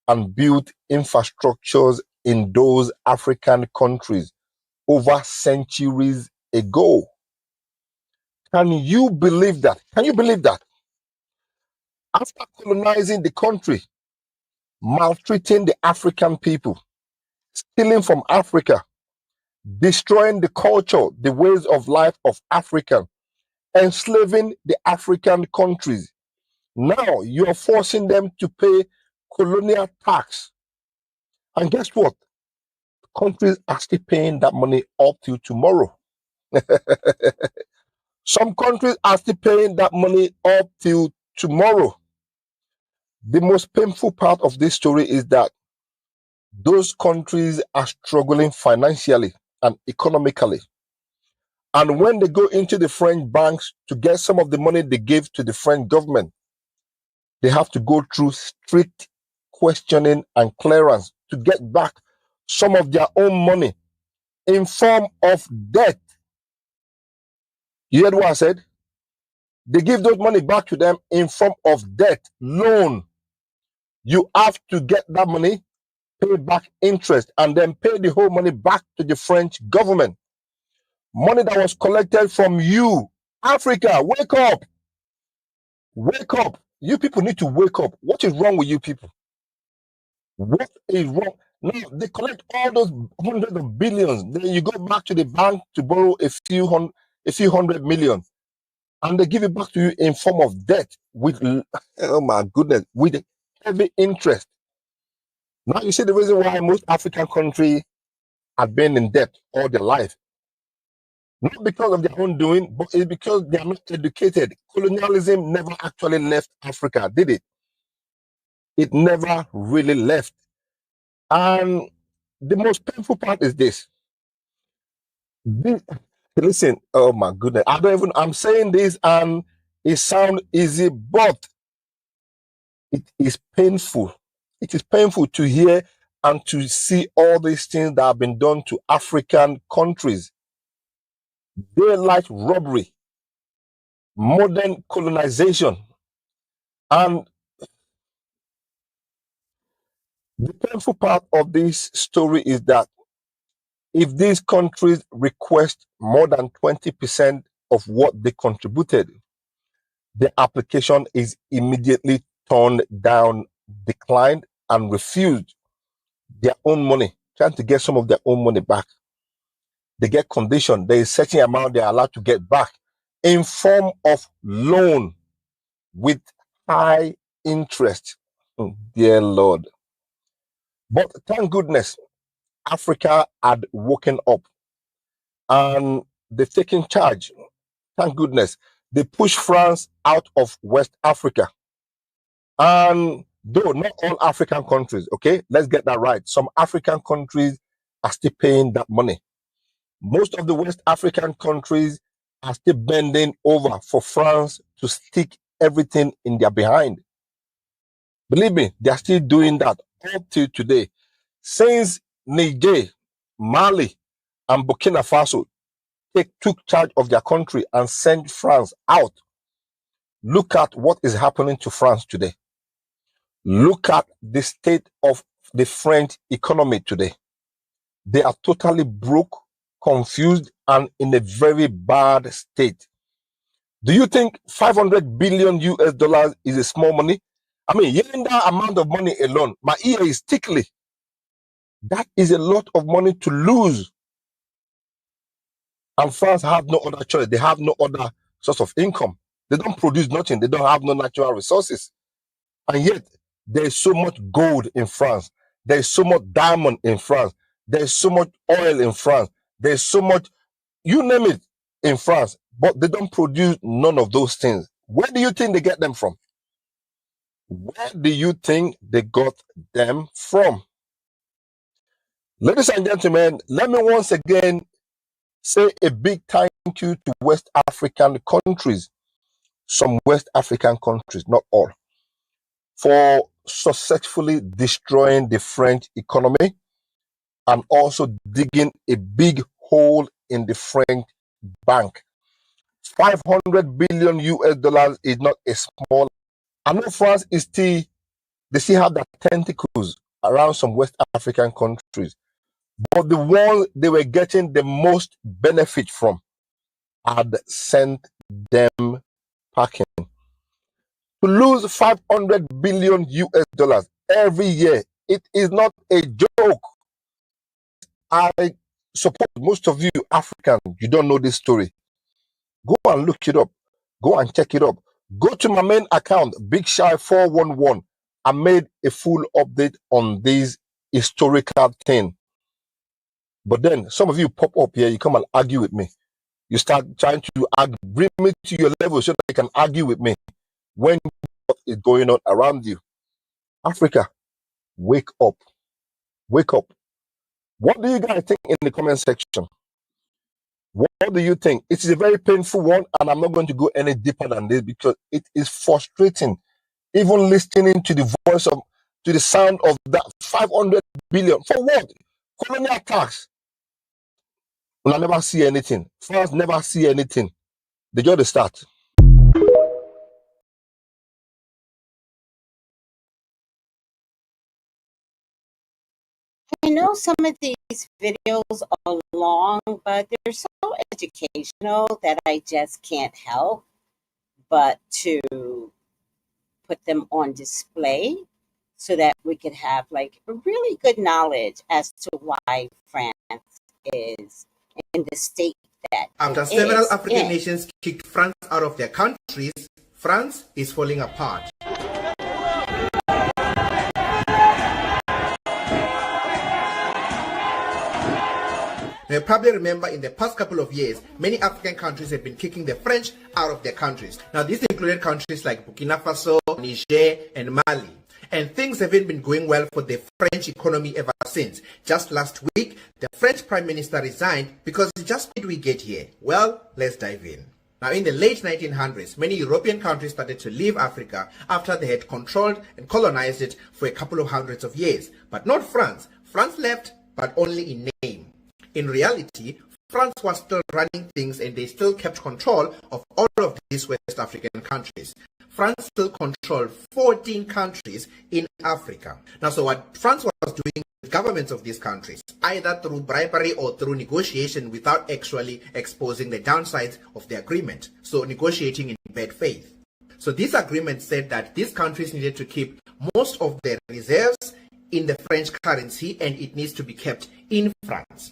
and build infrastructures in those African countries over centuries ago. Can you believe that? Can you believe that? After colonizing the country, maltreating the African people, stealing from Africa, destroying the culture, the ways of life of Africa, enslaving the African countries, now you're forcing them to pay colonial tax. And guess what? Countries are still paying that money up till tomorrow. Some countries are still paying that money up till tomorrow. The most painful part of this story is that those countries are struggling financially and economically. And when they go into the French banks to get some of the money they give to the French government, they have to go through strict questioning and clearance to get back some of their own money in form of debt. You heard what I said? They give those money back to them in form of debt, loan. You have to get that money, pay back interest, and then pay the whole money back to the French government. Money that was collected from you. Africa, wake up. Wake up. You people need to wake up. What is wrong with you people? What is wrong? Now, they collect all those hundreds of billions. Then you go back to the bank to borrow a few hundred million. And they give it back to you in form of debt with, oh my goodness, with heavy interest. Now you see the reason why most African countries have been in debt all their life. Not because of their own doing, but it's because they are not educated. Colonialism never actually left Africa, did it? It never really left. And the most painful part is this. Listen, oh my goodness, I'm saying this and it sounds easy, but it is painful. It is painful to hear and to see all these things that have been done to African countries. Daylight robbery, modern colonization. And the painful part of this story is that if these countries request more than 20% of what they contributed, the application is immediately turned down, declined, and refused their own money, trying to get some of their own money back. They get conditioned. There is a certain amount they are allowed to get back in form of loan with high interest. Dear Lord. But thank goodness, Africa had woken up and they've taken charge. Thank goodness. They pushed France out of West Africa. And though not all African countries, okay, let's get that right. Some African countries are still paying that money. Most of the West African countries are still bending over for France to stick everything in their behind. Believe me, they are still doing that up till today. Since Niger, Mali, and Burkina Faso took charge of their country and sent France out, look at what is happening to France today. Look at the state of the French economy today. They are totally broke, confused, and in a very bad state. Do you think 500 billion US dollars is a small money? I mean, hearing that amount of money alone, my ear is tickly. That is a lot of money to lose. And France have no other choice. They have no other source of income. They don't produce nothing. They don't have no natural resources. And yet, there is so much gold in France. There is so much diamond in France. There is so much oil in France. There is so much, you name it, in France. But they don't produce none of those things. Where do you think they get them from? Where do you think they got them from? Ladies and gentlemen, let me once again say a big thank you to West African countries, some West African countries, not all, for successfully destroying the French economy and also digging a big hole in the French bank. 500 billion US dollars is not a small. I know France is still, they still have their tentacles around some West African countries. But the ones they were getting the most benefit from had sent them packing. To lose 500 billion US dollars every year, it is not a joke. I suppose most of you Africans, you don't know this story. Go and look it up. Go and check it up. Go to my main account, Big Shy 411. I made a full update on this historical thing. But then some of you pop up here, you come and argue with me. You start trying to bring me to your level so that you can argue with me when what is going on around you. Africa, wake up. Wake up. What do you guys think in the comment section? What do you think? It is a very painful one, and I'm not going to go any deeper than this because it is frustrating. Even listening to the voice of, to the sound of that 500 billion. For what? Colonial tax. I never see anything. France never see anything. They just start. I know some of these videos are long, but they're so educational that I just can't help but to put them on display so that we could have like a really good knowledge as to why France is in the state that after several African nations kicked France out of their countries, France is falling apart. Now, you probably remember in the past couple of years, many African countries have been kicking the French out of their countries. Now, these included countries like Burkina Faso, Niger, and Mali. And things haven't been going well for the French economy ever since. Just last week, the French Prime Minister resigned because just did we get here? Well, let's dive in. Now, in the late 1900s, many European countries started to leave Africa after they had controlled and colonized it for a couple of hundreds of years. But not France. France left, but only in name. In reality, France was still running things and they still kept control of all of these West African countries. France still controlled 14 countries in Africa. Now, so what France was doing with governments of these countries, either through bribery or through negotiation without actually exposing the downsides of the agreement. So negotiating in bad faith. So this agreement said that these countries needed to keep most of their reserves in the French currency, and it needs to be kept in France.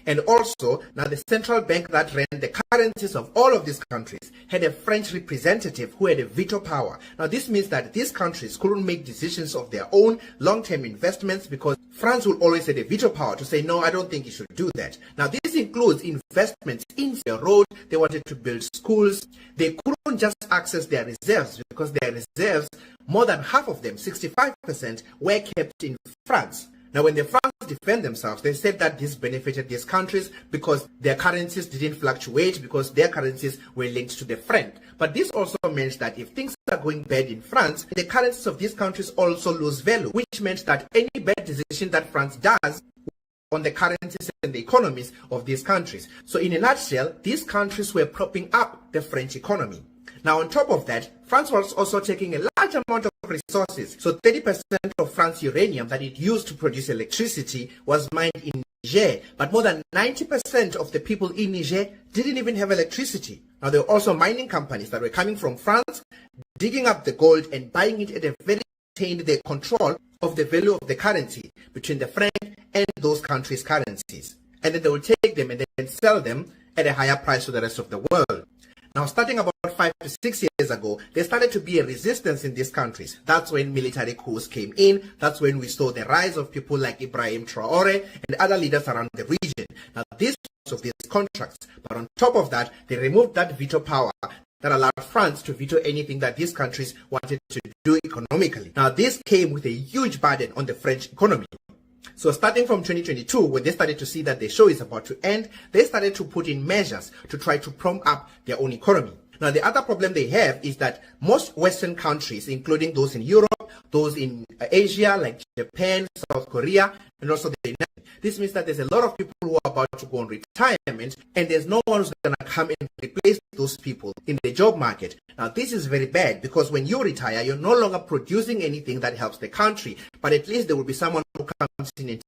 And also, now the central bank that ran the currencies of all of these countries had a French representative who had a veto power. Now this means that these countries couldn't make decisions of their own long-term investments because France will always have a veto power to say, no, I don't think you should do that. Now this includes investments in the road. They wanted to build schools. They couldn't just access their reserves because their reserves, more than half of them, 65%, were kept in France. Now, when the France defend themselves, they said that this benefited these countries because their currencies didn't fluctuate because their currencies were linked to the franc. But this also meant that if things are going bad in France, the currencies of these countries also lose value, which meant that any bad decision that France does on the currencies and the economies of these countries. So in a nutshell, these countries were propping up the French economy. Now, on top of that, France was also taking a large amount of resources. So 30% of France's uranium that it used to produce electricity was mined in Niger. But more than 90% of the people in Niger didn't even have electricity. Now, there were also mining companies that were coming from France, digging up the gold and buying it at a very retained the control of the value of the currency between the franc and those countries' currencies. And then they would take them and then sell them at a higher price to the rest of the world. Now, starting about 5 to 6 years ago, there started to be a resistance in these countries. That's when military coups came in. That's when we saw the rise of people like Ibrahim Traore and other leaders around the region. Now, this was of these contracts. But on top of that, they removed that veto power that allowed France to veto anything that these countries wanted to do economically. Now, this came with a huge burden on the French economy. So starting from 2022, when they started to see that the show is about to end, they started to put in measures to try to prop up their own economy. Now, the other problem they have is that most Western countries, including those in Europe, those in Asia, like Japan, South Korea, and also the United States, this means that there's a lot of people who are about to go on retirement, and there's no one who's going to come and replace those people in the job market. Now, this is very bad because when you retire, you're no longer producing anything that helps the country, but at least there will be someone who comes in and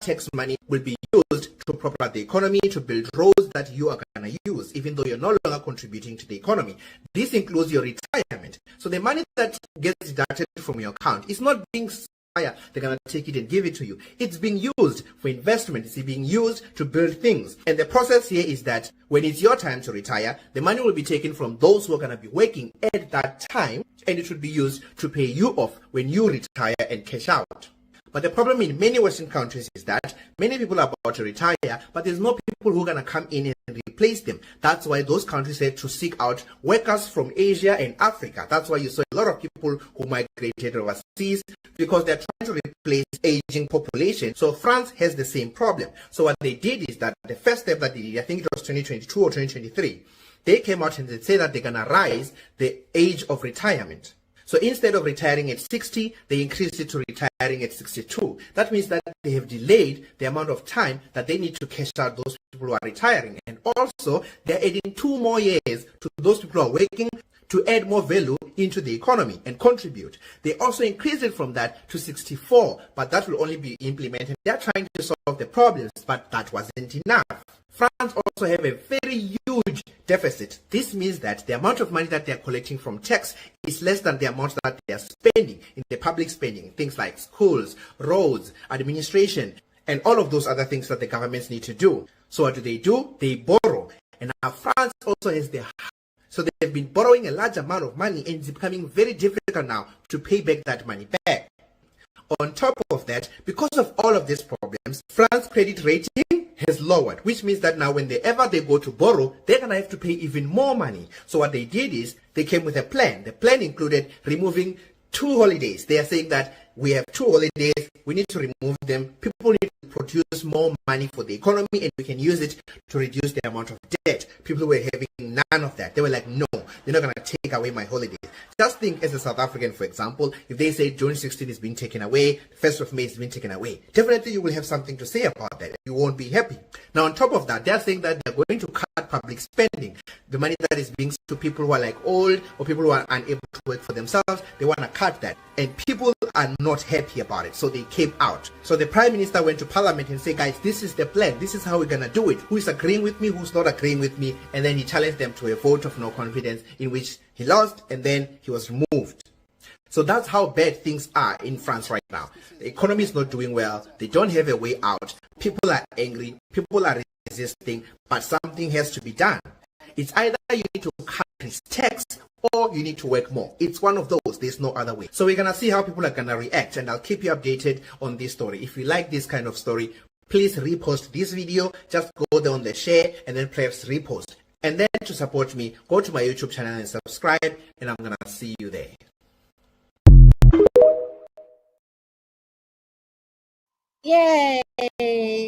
tax money will be used to prop up the economy, to build roads that you are going to use, even though you're no longer contributing to the economy. This includes your retirement. So the money that gets deducted from your account is not being they're going to take it and give it to you. It's being used for investment. It's being used to build things. And the process here is that when it's your time to retire, the money will be taken from those who are going to be working at that time, and it should be used to pay you off when you retire and cash out. But the problem in many Western countries is that many people are about to retire, but there's no people who are going to come in and replace them. That's why those countries had to seek out workers from Asia and Africa. That's why you saw a lot of people who migrated overseas because they're trying to replace aging population. So France has the same problem. So what they did is that the first step that they did, I think it was 2022 or 2023, they came out and they said that they're going to rise the age of retirement. So instead of retiring at 60, they increased it to retiring at 62. That means that they have delayed the amount of time that they need to cash out those people who are retiring. And also, they're adding 2 more years to those people who are working to add more value into the economy and contribute. They also increased it from that to 64, but that will only be implemented. They're trying to solve the problems, but that wasn't enough. France also have a very huge deficit. This means that the amount of money that they're collecting from tax is less than the amount that they're spending in the public spending, things like schools, roads, administration, and all of those other things that the governments need to do. So what do? They borrow. And now France also has the So they've been borrowing a large amount of money, and it's becoming very difficult now to pay back that money back. On top of that, because of all of these problems, France's credit rating has lowered, which means that now whenever they go to borrow, they're going to have to pay even more money. So what they did is they came with a plan. The plan included removing 2 holidays. They are saying that we have 2 holidays, we need to remove them. People need to produce more money for the economy, and we can use it to reduce the amount of debt. People were having none of that. They were like, no, you're not going to take away my holidays. Just think as a South African, for example, if they say June 16 is being taken away, 1st of May is being taken away, definitely you will have something to say about that. You won't be happy. Now, on top of that, they're saying that they're going to cut public spending. The money that is being to people who are like old or people who are unable to work for themselves, they want to cut that. And people are not happy about it, so they came out. So the Prime Minister went to Parliament and said, guys, this is the plan. This is how we're going to do it. Who is agreeing with me? Who's not agreeing with me? And then he challenged them to a vote of no confidence in which he lost, and then he was removed. So that's how bad things are in France right now. The economy is not doing well. They don't have a way out. People are angry. People are resisting. But something has to be done. It's either you need to cut his tax or you need to work more. It's one of those. There's no other way. So we're going to see how people are going to react. And I'll keep you updated on this story. If you like this kind of story, please repost this video. Just go there on the share and then press repost. And then to support me, go to my YouTube channel and subscribe. And I'm going to see you there. Yay!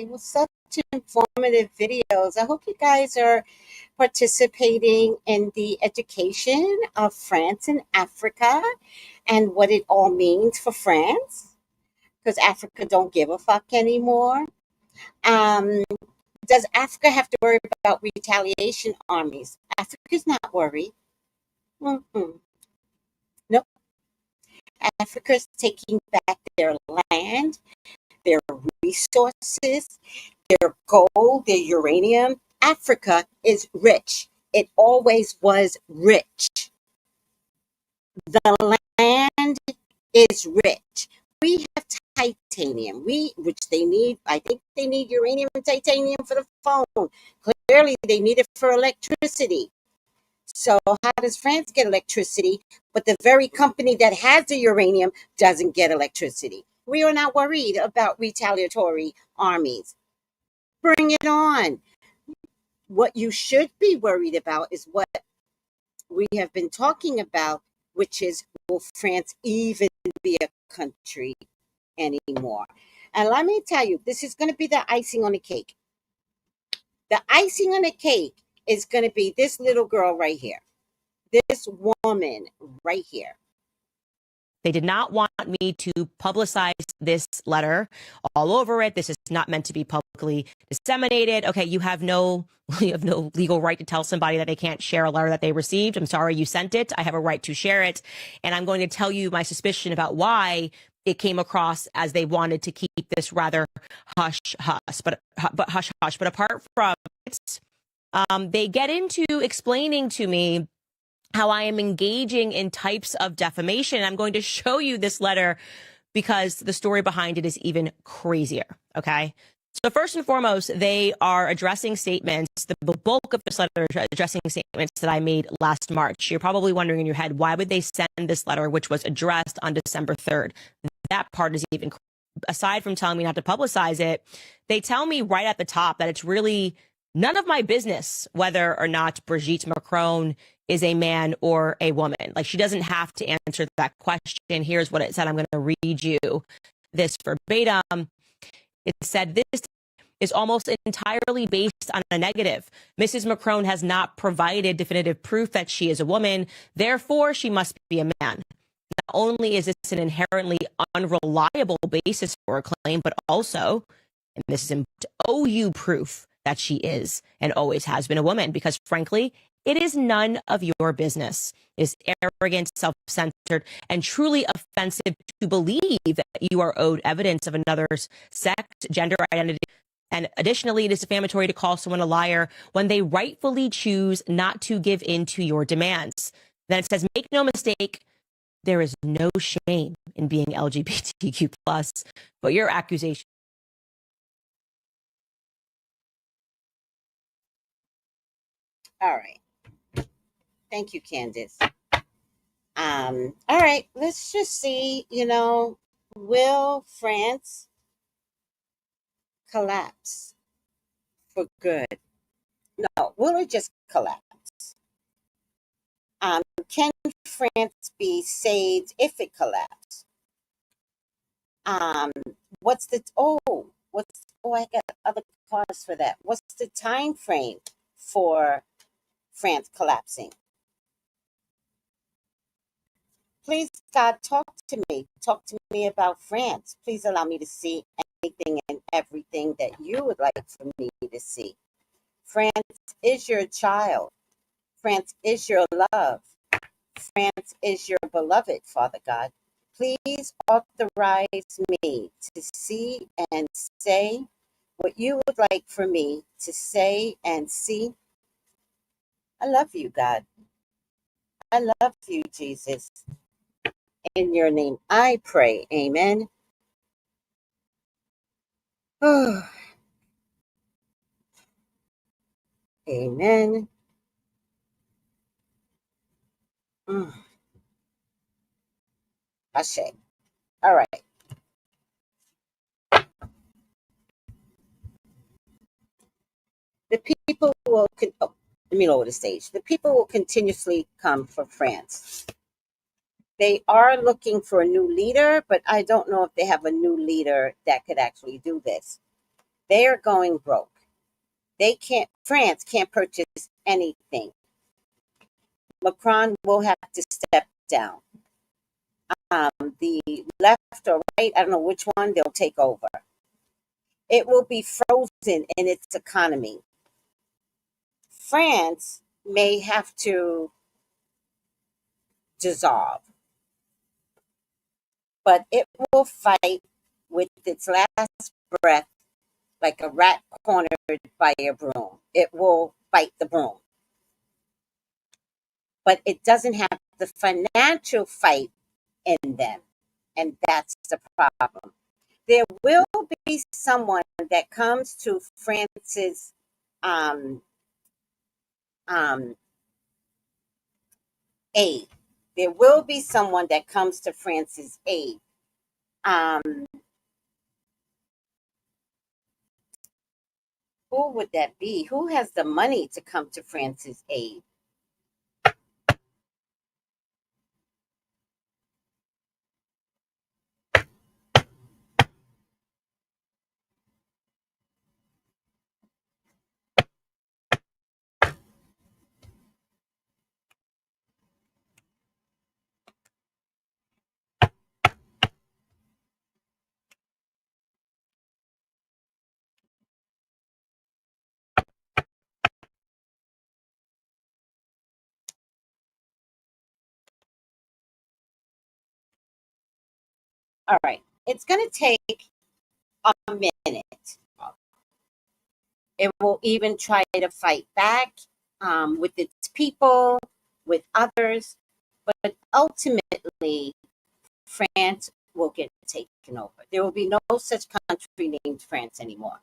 Well, such informative videos. I hope you guys are participating in the education of France and Africa and what it all means for France, because Africa don't give a fuck anymore. Does Africa have to worry about retaliation armies? Africa's not worried. Nope. Africa's taking back their land, their resources, their gold, their uranium. Africa is rich. It always was rich. The land is rich. We have titanium, which they need. I think they need uranium and titanium for the phone. Clearly, they need it for electricity. So how does France get electricity, but the very company that has the uranium doesn't get electricity? We are not worried about retaliatory armies. Bring it on. What you should be worried about is what we have been talking about, which is, will France even be a country anymore? And let me tell you, this is going to be the icing on the cake. The icing on the cake is going to be this little girl right here. This woman right here. They did not want me to publicize this letter all over it. This is not meant to be publicly disseminated. Okay, you have no legal right to tell somebody that they can't share a letter that they received. I'm sorry you sent it. I have a right to share it. And I'm going to tell you my suspicion about why it came across as they wanted to keep this rather hush hush. But apart from it, they get into explaining to me how I am engaging in types of defamation. I'm going to show you this letter because the story behind it is even crazier. Okay. So first and foremost, they are addressing statements, the bulk of this letter addressing statements that I made last March. You're probably wondering in your head, why would they send this letter, which was addressed on December 3rd? That part is even, aside from telling me not to publicize it, they tell me right at the top that it's really none of my business whether or not Brigitte Macron is a man or a woman. Like, she doesn't have to answer that question. Here's what it said. I'm going to read you this verbatim. It said, this is almost entirely based on a negative. Mrs. Macron has not provided definitive proof that she is a woman. Therefore, she must be a man. Not only is this an inherently unreliable basis for a claim, but also, and this is important, to owe you proof that she is and always has been a woman, because frankly, it is none of your business. It is arrogant, self-centered, and truly offensive to believe that you are owed evidence of another's sex, gender identity. And additionally, it is defamatory to call someone a liar when they rightfully choose not to give in to your demands. Then it says, make no mistake, there is no shame in being LGBTQ+, but your accusation. All right. Thank you, Candace. All right, let's just see, will France collapse for good? No, will it just collapse? Can France be saved if it collapses? I got other cards for that. What's the time frame for France collapsing? Please, God, talk to me. Talk to me about France. Please allow me to see anything and everything that you would like for me to see. France is your child. France is your love. France is your beloved, Father God. Please authorize me to see and say what you would like for me to say and see. I love you, God. I love you, Jesus. In your name I pray. Amen. Amen. Ashe. All right. The people will, let me lower the stage. The people will continuously come for France. They are looking for a new leader, but I don't know if they have a new leader that could actually do this. They are going broke. France can't purchase anything. Macron will have to step down. The left or right, I don't know which one, they'll take over. It will be frozen in its economy. France may have to dissolve, but it will fight with its last breath like a rat cornered by a broom. It will bite the broom. But it doesn't have the financial fight in them. And that's the problem. There will be someone that comes to France's aid. There will be someone that comes to France's aid. Who would that be? Who has the money to come to France's aid? All right. It's going to take a minute. It will even try to fight back with its people, with others, but ultimately, France will get taken over. There will be no such country named France anymore.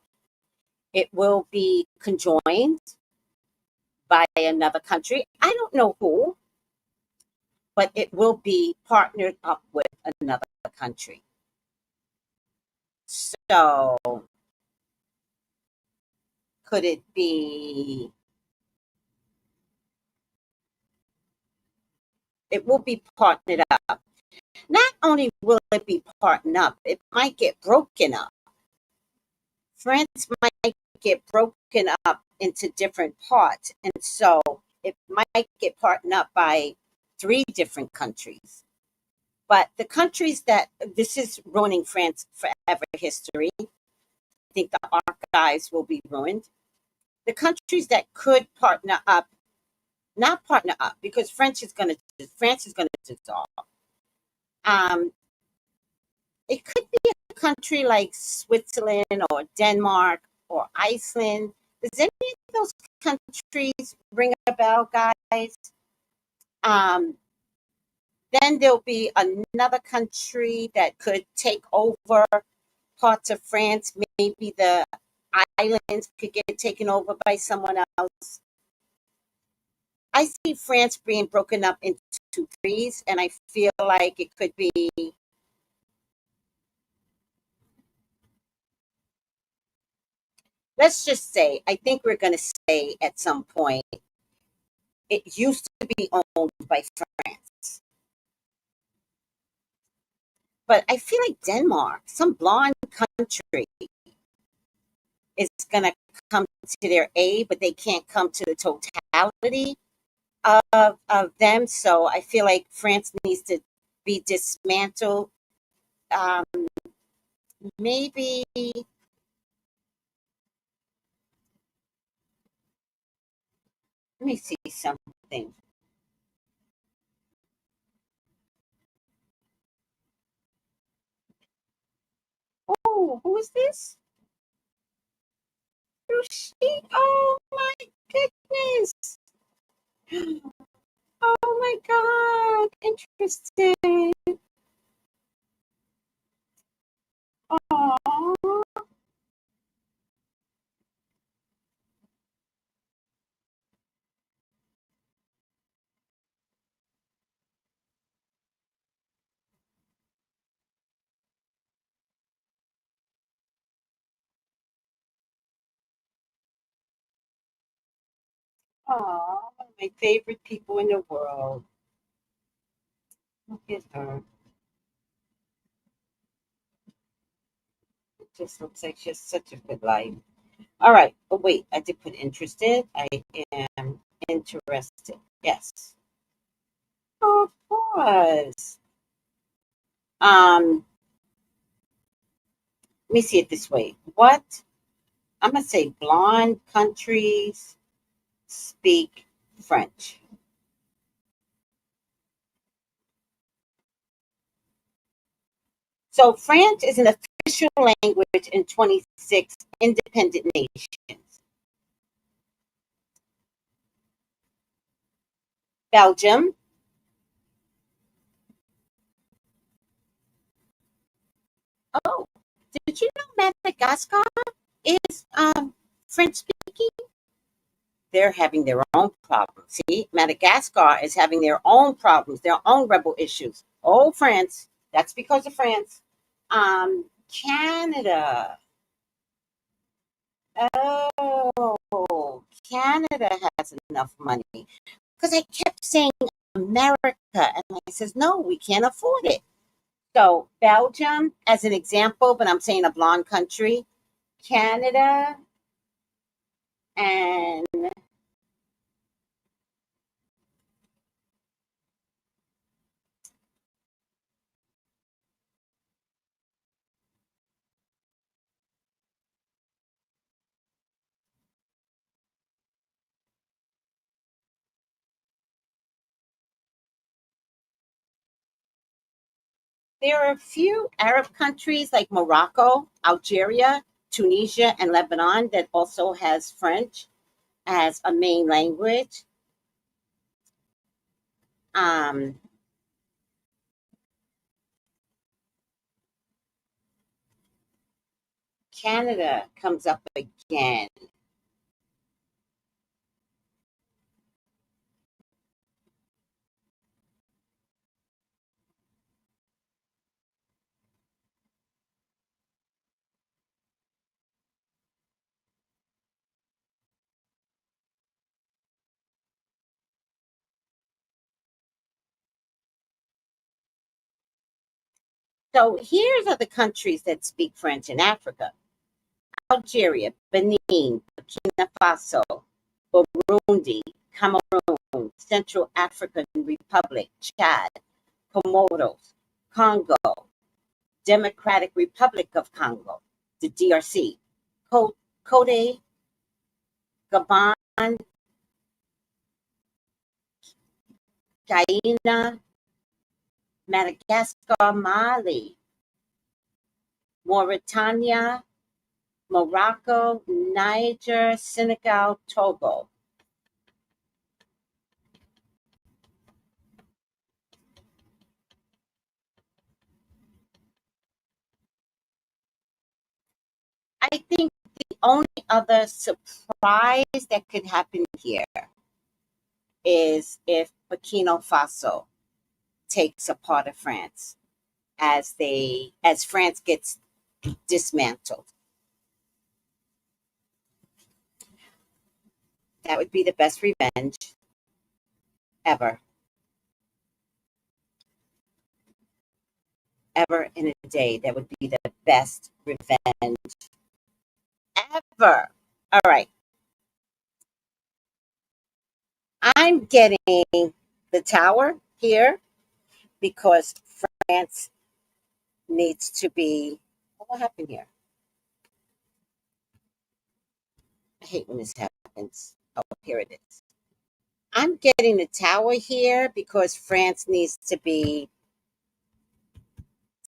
It will be conjoined by another country. I don't know who, but it will be partnered up with another country. So, could it be? It will be partnered up. Not only will it be partnered up, it might get broken up. France might get broken up into different parts. And so it might get partnered up by 3 different countries. But the countries that, this is ruining France forever history. I think the archives will be ruined. The countries that could partner up, not partner up, because France is going to dissolve. It could be a country like Switzerland or Denmark or Iceland. Does any of those countries ring a bell, guys? Then there'll be another country that could take over parts of France. Maybe the islands could get taken over by someone else. I see France being broken up into 2 threes, and I feel like it could be let's just say, I think we're going to say at some point, it used to be owned by France. But I feel like Denmark, some blonde country, is going to come to their aid, but they can't come to the totality of them. So I feel like France needs to be dismantled. maybe let me see something. Oh, who is this? Rushik. Oh my goodness. Oh my God. Interesting. Oh. Oh, one of my favorite people in the world. Look at her. It just looks like she has such a good life. All right. Oh, wait. I did put interested. I am interested. Yes. Of course. Let me see it this way. What? I'm going to say blonde countries speak French. So French is an official language in 26 independent nations. Belgium. Oh, did you know Madagascar is French speaking? They're having their own problems. See, Madagascar is having their own problems, their own rebel issues. Oh, France. That's because of France. Canada. Oh, Canada has enough money. Because I kept saying America, and I says, no, we can't afford it. So Belgium, as an example, but I'm saying a blonde country, Canada, and there are a few Arab countries like Morocco, Algeria, Tunisia, and Lebanon that also has French as a main language. Um, Canada comes up again. So here's other countries that speak French in Africa: Algeria, Benin, Burkina Faso, Burundi, Cameroon, Central African Republic, Chad, Comoros, Congo, Democratic Republic of Congo, the DRC, Cote Gabon, Guyana, Madagascar, Mali, Mauritania, Morocco, Niger, Senegal, Togo. I think the only other surprise that could happen here is if Burkina Faso takes a part of France as France gets dismantled. That would be the best revenge ever. Ever in a day. That would be the best revenge ever. All right. I'm getting the tower here because France needs to be What happened here? I hate when this happens. Oh, here it is. I'm getting the tower here because France needs to be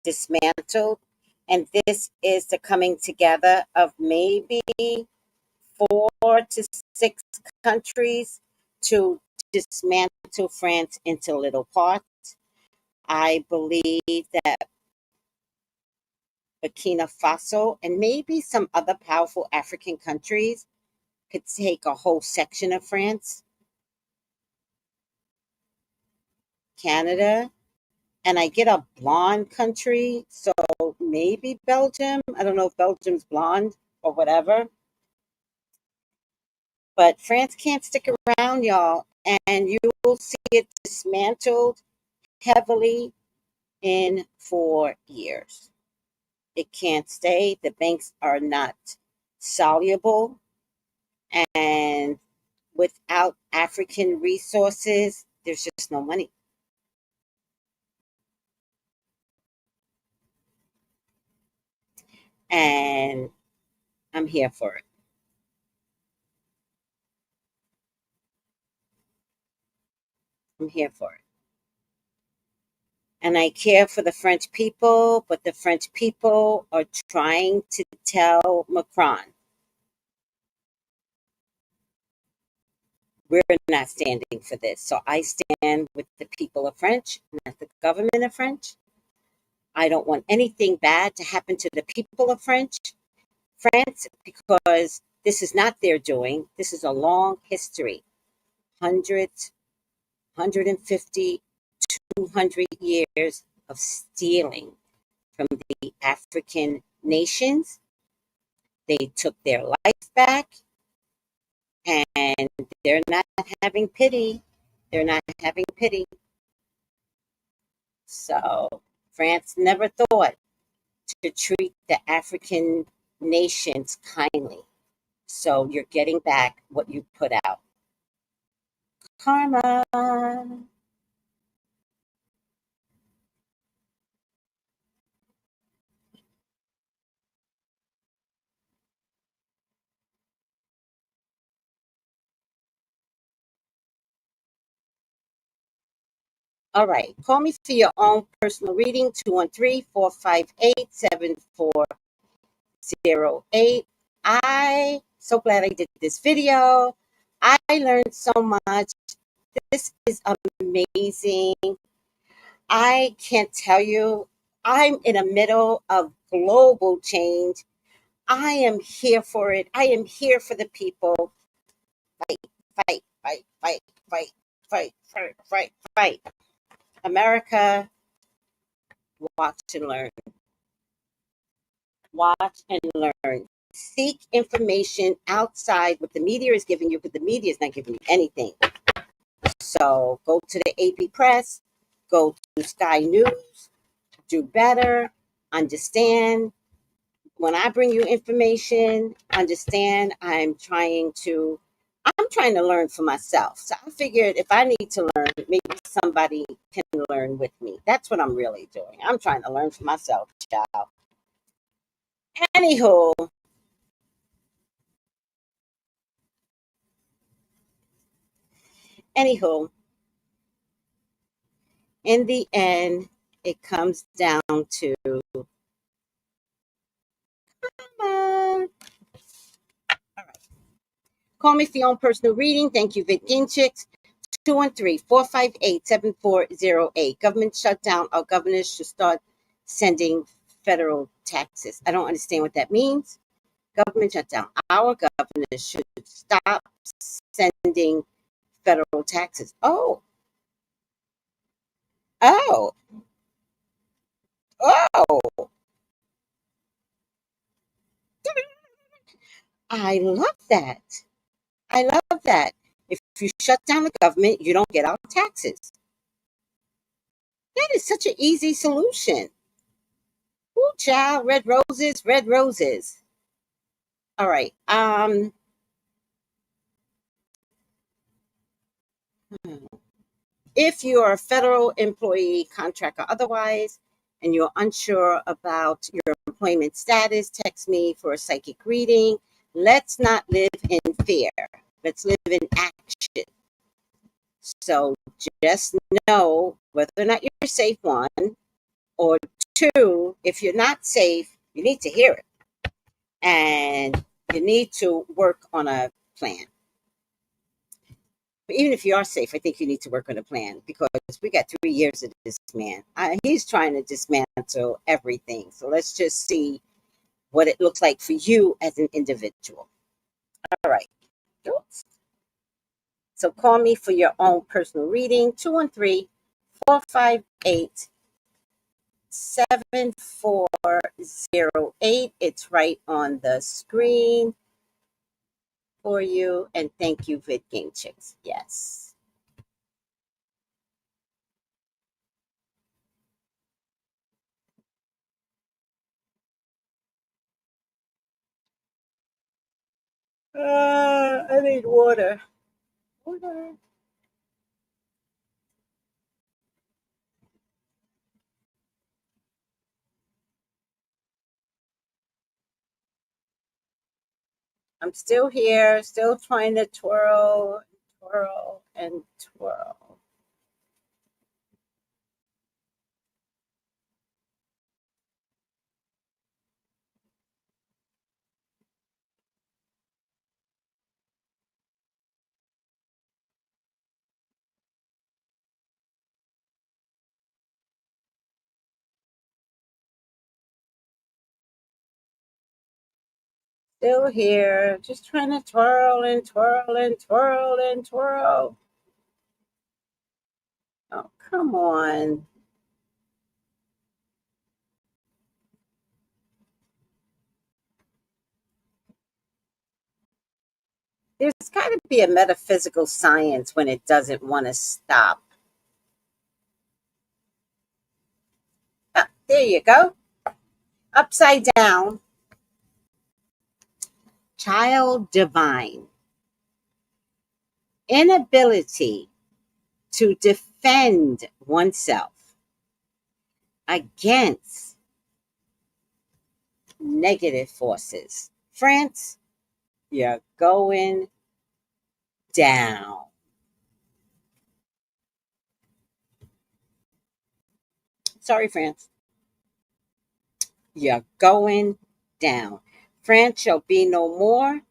dismantled. And this is the coming together of maybe 4 to 6 countries to dismantle France into little parts. I believe that Burkina Faso and maybe some other powerful African countries could take a whole section of France, Canada, and I get a blonde country, so maybe Belgium. I don't know if Belgium's blonde or whatever. But France can't stick around, y'all, and you will see it dismantled heavily in 4 years. It can't stay. The banks are not soluble, and without African resources, there's just no money. And I'm here for it. I'm here for it. And I care for the French people, but the French people are trying to tell Macron, we're not standing for this. So I stand with the people of French, not the government of French. I don't want anything bad to happen to the people of France, because this is not their doing. This is a long history, 100, 150, 200 years of stealing from the African nations. They took their life back, and they're not having pity. They're not having pity. So France never thought to treat the African nations kindly. So you're getting back what you put out. Karma. All right. Call me for your own personal reading, 213-458-7408. I so glad I did this video. I learned so much. This is amazing. I can't tell you. I'm in the middle of global change. I am here for it. I am here for the people. Fight, fight, fight, fight, fight, fight, fight, fight, fight. America, watch and learn. Watch and learn. Seek information outside what the media is giving you, but the media is not giving you anything. So go to the AP Press, go to Sky News, do better, understand. When I bring you information, understand I'm trying to learn for myself. So I figured if I need to learn, maybe somebody can learn with me. That's what I'm really doing. I'm trying to learn for myself, child. Anywho, in the end, it comes down to call me for your own personal reading. Thank you, Vic Ginchix. 213-458-7408. Government shutdown. Our governors should start sending federal taxes. I don't understand what that means. Government shutdown. Our governors should stop sending federal taxes. Oh. I love that. I love that. If you shut down the government, you don't get our taxes. That is such an easy solution. Ooh, child, red roses, red roses. All right. If you're a federal employee, contractor, otherwise, and you're unsure about your appointment status, text me for a psychic reading. Let's not live in fear. Let's live in action. So just know whether or not you're safe, one, or two, if you're not safe, you need to hear it. And you need to work on a plan. But even if you are safe, I think you need to work on a plan because we got 3 years of this man. He's trying to dismantle everything. So let's just see what it looks like for you as an individual. All right. So call me for your own personal reading, 213-458-7408. It's right on the screen for you. And thank you, Vid Game Chicks. Yes. I need water. Water. I'm still here, still trying to twirl, twirl, and twirl. Still here, just trying to twirl and twirl and twirl and twirl. Oh, come on. There's got to be a metaphysical science when it doesn't want to stop. Oh, there you go. Upside down. Child divine. Inability to defend oneself against negative forces. France, you're going down. Sorry, France. You're going down. France shall be no more.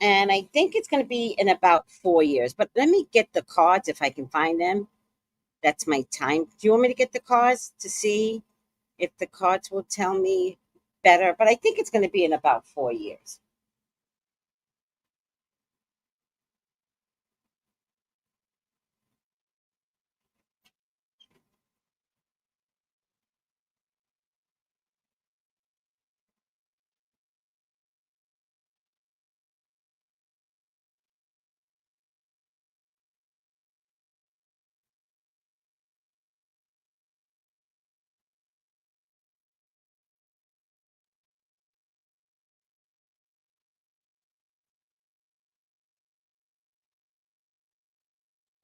And I think it's going to be in about 4 years. But let me get the cards if I can find them. That's my time. Do you want me to get the cards to see if the cards will tell me better? But I think it's going to be in about 4 years.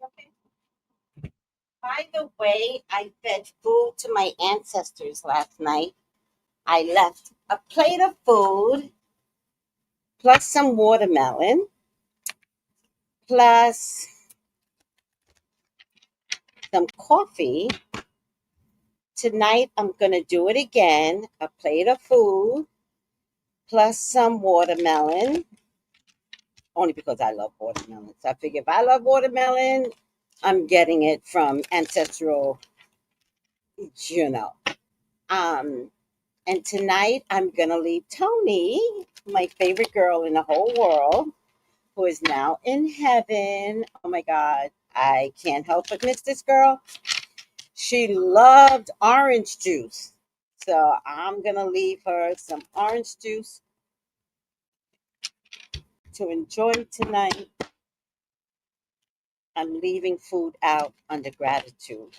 Okay. By the way, I fed food to my ancestors last night. I left a plate of food plus some watermelon plus some coffee. Tonight, I'm going to do it again. A plate of food plus some watermelon. Only because I love watermelon. So I figure if I love watermelon, I'm getting it from ancestral, you know. And tonight, I'm going to leave Tony, my favorite girl in the whole world, who is now in heaven. Oh my God. I can't help but miss this girl. She loved orange juice. So I'm going to leave her some orange juice to enjoy tonight. I'm leaving food out under gratitude.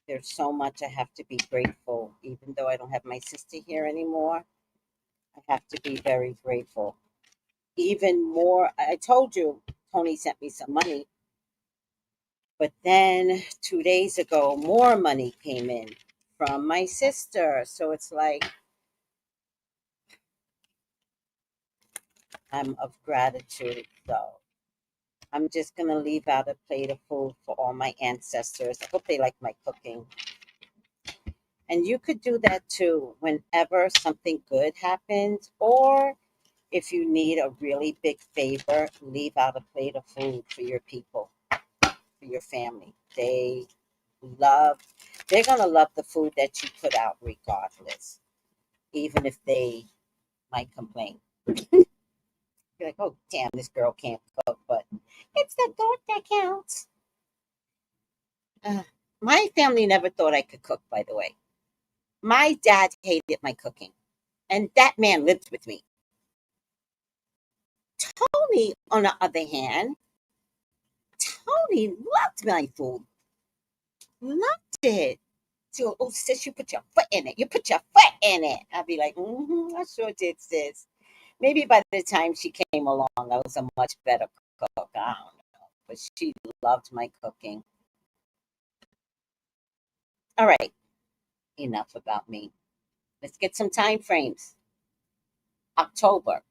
There's so much I have to be grateful, even though I don't have my sister here anymore. I have to be very grateful. Even more, I told you, Tony sent me some money. But then 2 days ago, more money came in from my sister. So it's like, time of gratitude. So I'm just going to leave out a plate of food for all my ancestors. I hope they like my cooking. And you could do that too whenever something good happens, or if you need a really big favor, leave out a plate of food for your people, for your family. They're going to love the food that you put out regardless, even if they might complain. You're like, oh, damn, this girl can't cook, but it's the thought that counts. My family never thought I could cook, by the way. My dad hated my cooking, and that man lived with me. Tony, on the other hand, Tony loved my food. Loved it. So, oh, sis, you put your foot in it. You put your foot in it. I'd be like, I sure did, sis. Maybe by the time she came along, I was a much better cook. I don't know. But she loved my cooking. All right. Enough about me. Let's get some time frames. October.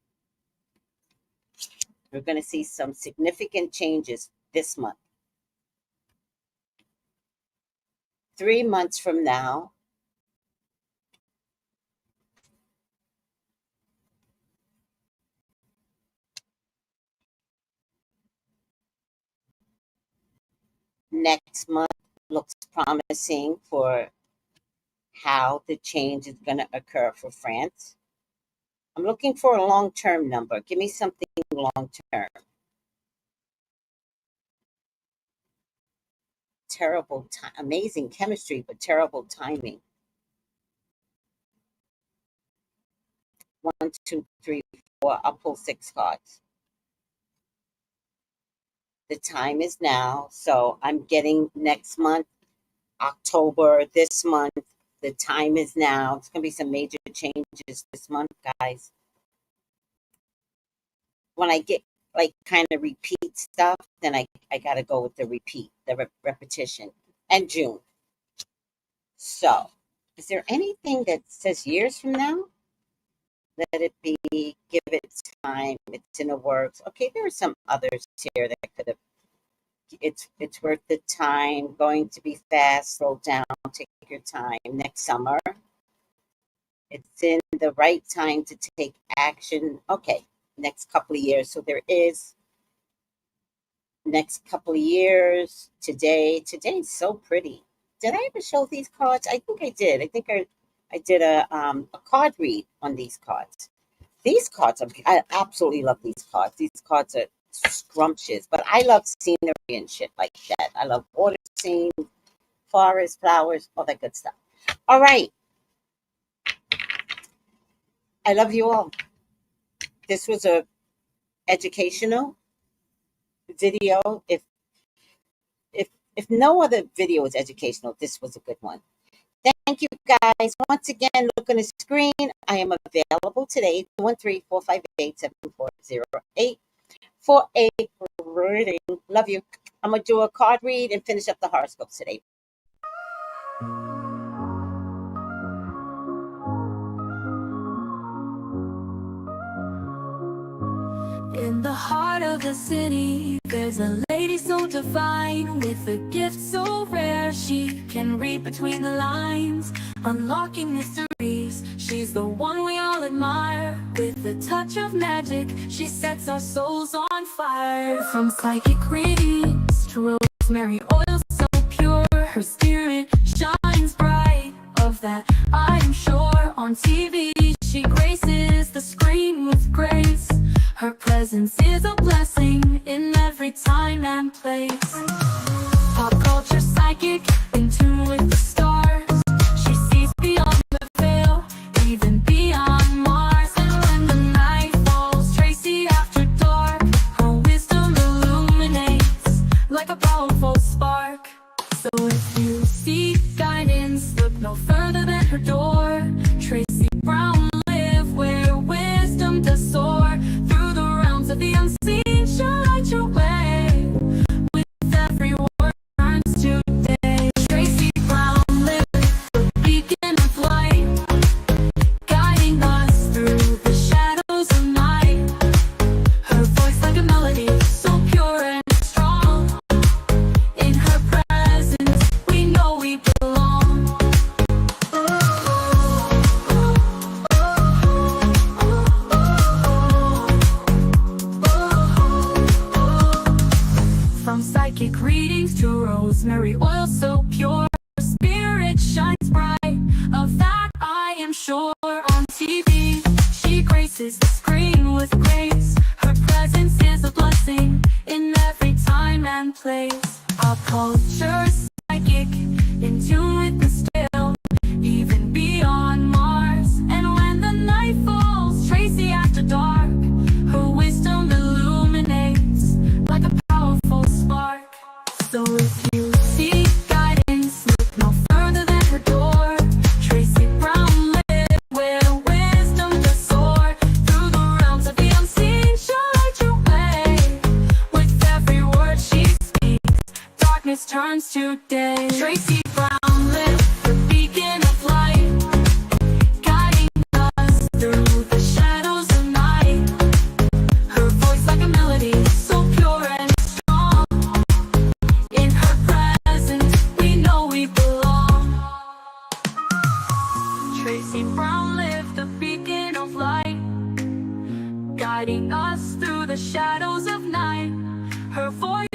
We're going to see some significant changes this month. 3 months from now, next month looks promising for how the change is going to occur for France. I'm looking for a long-term number. Give me something long-term. Terrible time, amazing chemistry, but terrible timing. 1, 2, 3, 4. I'll pull 6 cards. The time is now. So I'm getting next month, October, this month. The time is now. It's going to be some major changes this month, guys. When I get like kind of repeat stuff, then I got to go with the repeat, the repetition. And June. So, is there anything that says years from now? Let it be, give it time, it's in the works. Okay, there are some others here that could have, it's worth the time, going to be fast, slow down, take your time. Next summer, it's in the right time to take action. Okay, next couple of years. So there is next couple of years, today's so pretty. Did I ever show these cards? I think I did. I think I did a card read on these cards. These cards, I absolutely love these cards. These cards are scrumptious, but I love scenery and shit like that. I love water scenes, forests, flowers, all that good stuff. All right. I love you all. This was a educational video. If no other video is educational, this was a good one. Thank you, guys. Once again, look on the screen. I am available today, 213-458-7408 for a reading. Love you. I'm going to do a card read and finish up the horoscopes today. In the heart of the city, there's a lady so divine, with a gift so rare she can read between the lines, unlocking mysteries. She's the one we all admire. With a touch of magic, she sets our souls on fire. From psychic readings to rosemary oil so pure, her spirit shines bright. Of that I'm sure. On TV, she graces the screen with grace. Her presence is a blessing in every time and place. Pop culture psychic, in tune with the stars. She sees beyond the veil, even beyond Mars. And when the night falls, Tracy after dark, her wisdom illuminates like a powerful spark. So if you seek guidance, look no further than her door. Tracy Brown live where wisdom does soar. Of the unseen shall light your way. With every word turns today. rosemary oil so pure. Her spirit shines bright, of that I am sure. On TV, she graces the screen with grace. Her presence is a blessing in every time and place. Pop culture psychic, in tune with the still, even beyond Mars. And when the night falls, Tracy after dark, her wisdom illuminates like a powerful spark. So if you seek guidance, look no further than her door. Tracy Brown lived where wisdom does soar. Through the realms of the unseen, she'll light your way. With every word she speaks, darkness turns to day. Tracy Brown lived the beacon of light, guiding us through the shadows of night. Her voice like a melody, so pure and strong. In her presence, we know we belong. Tracy Brown lived the beacon of light, guiding us through the shadows of night. Her voice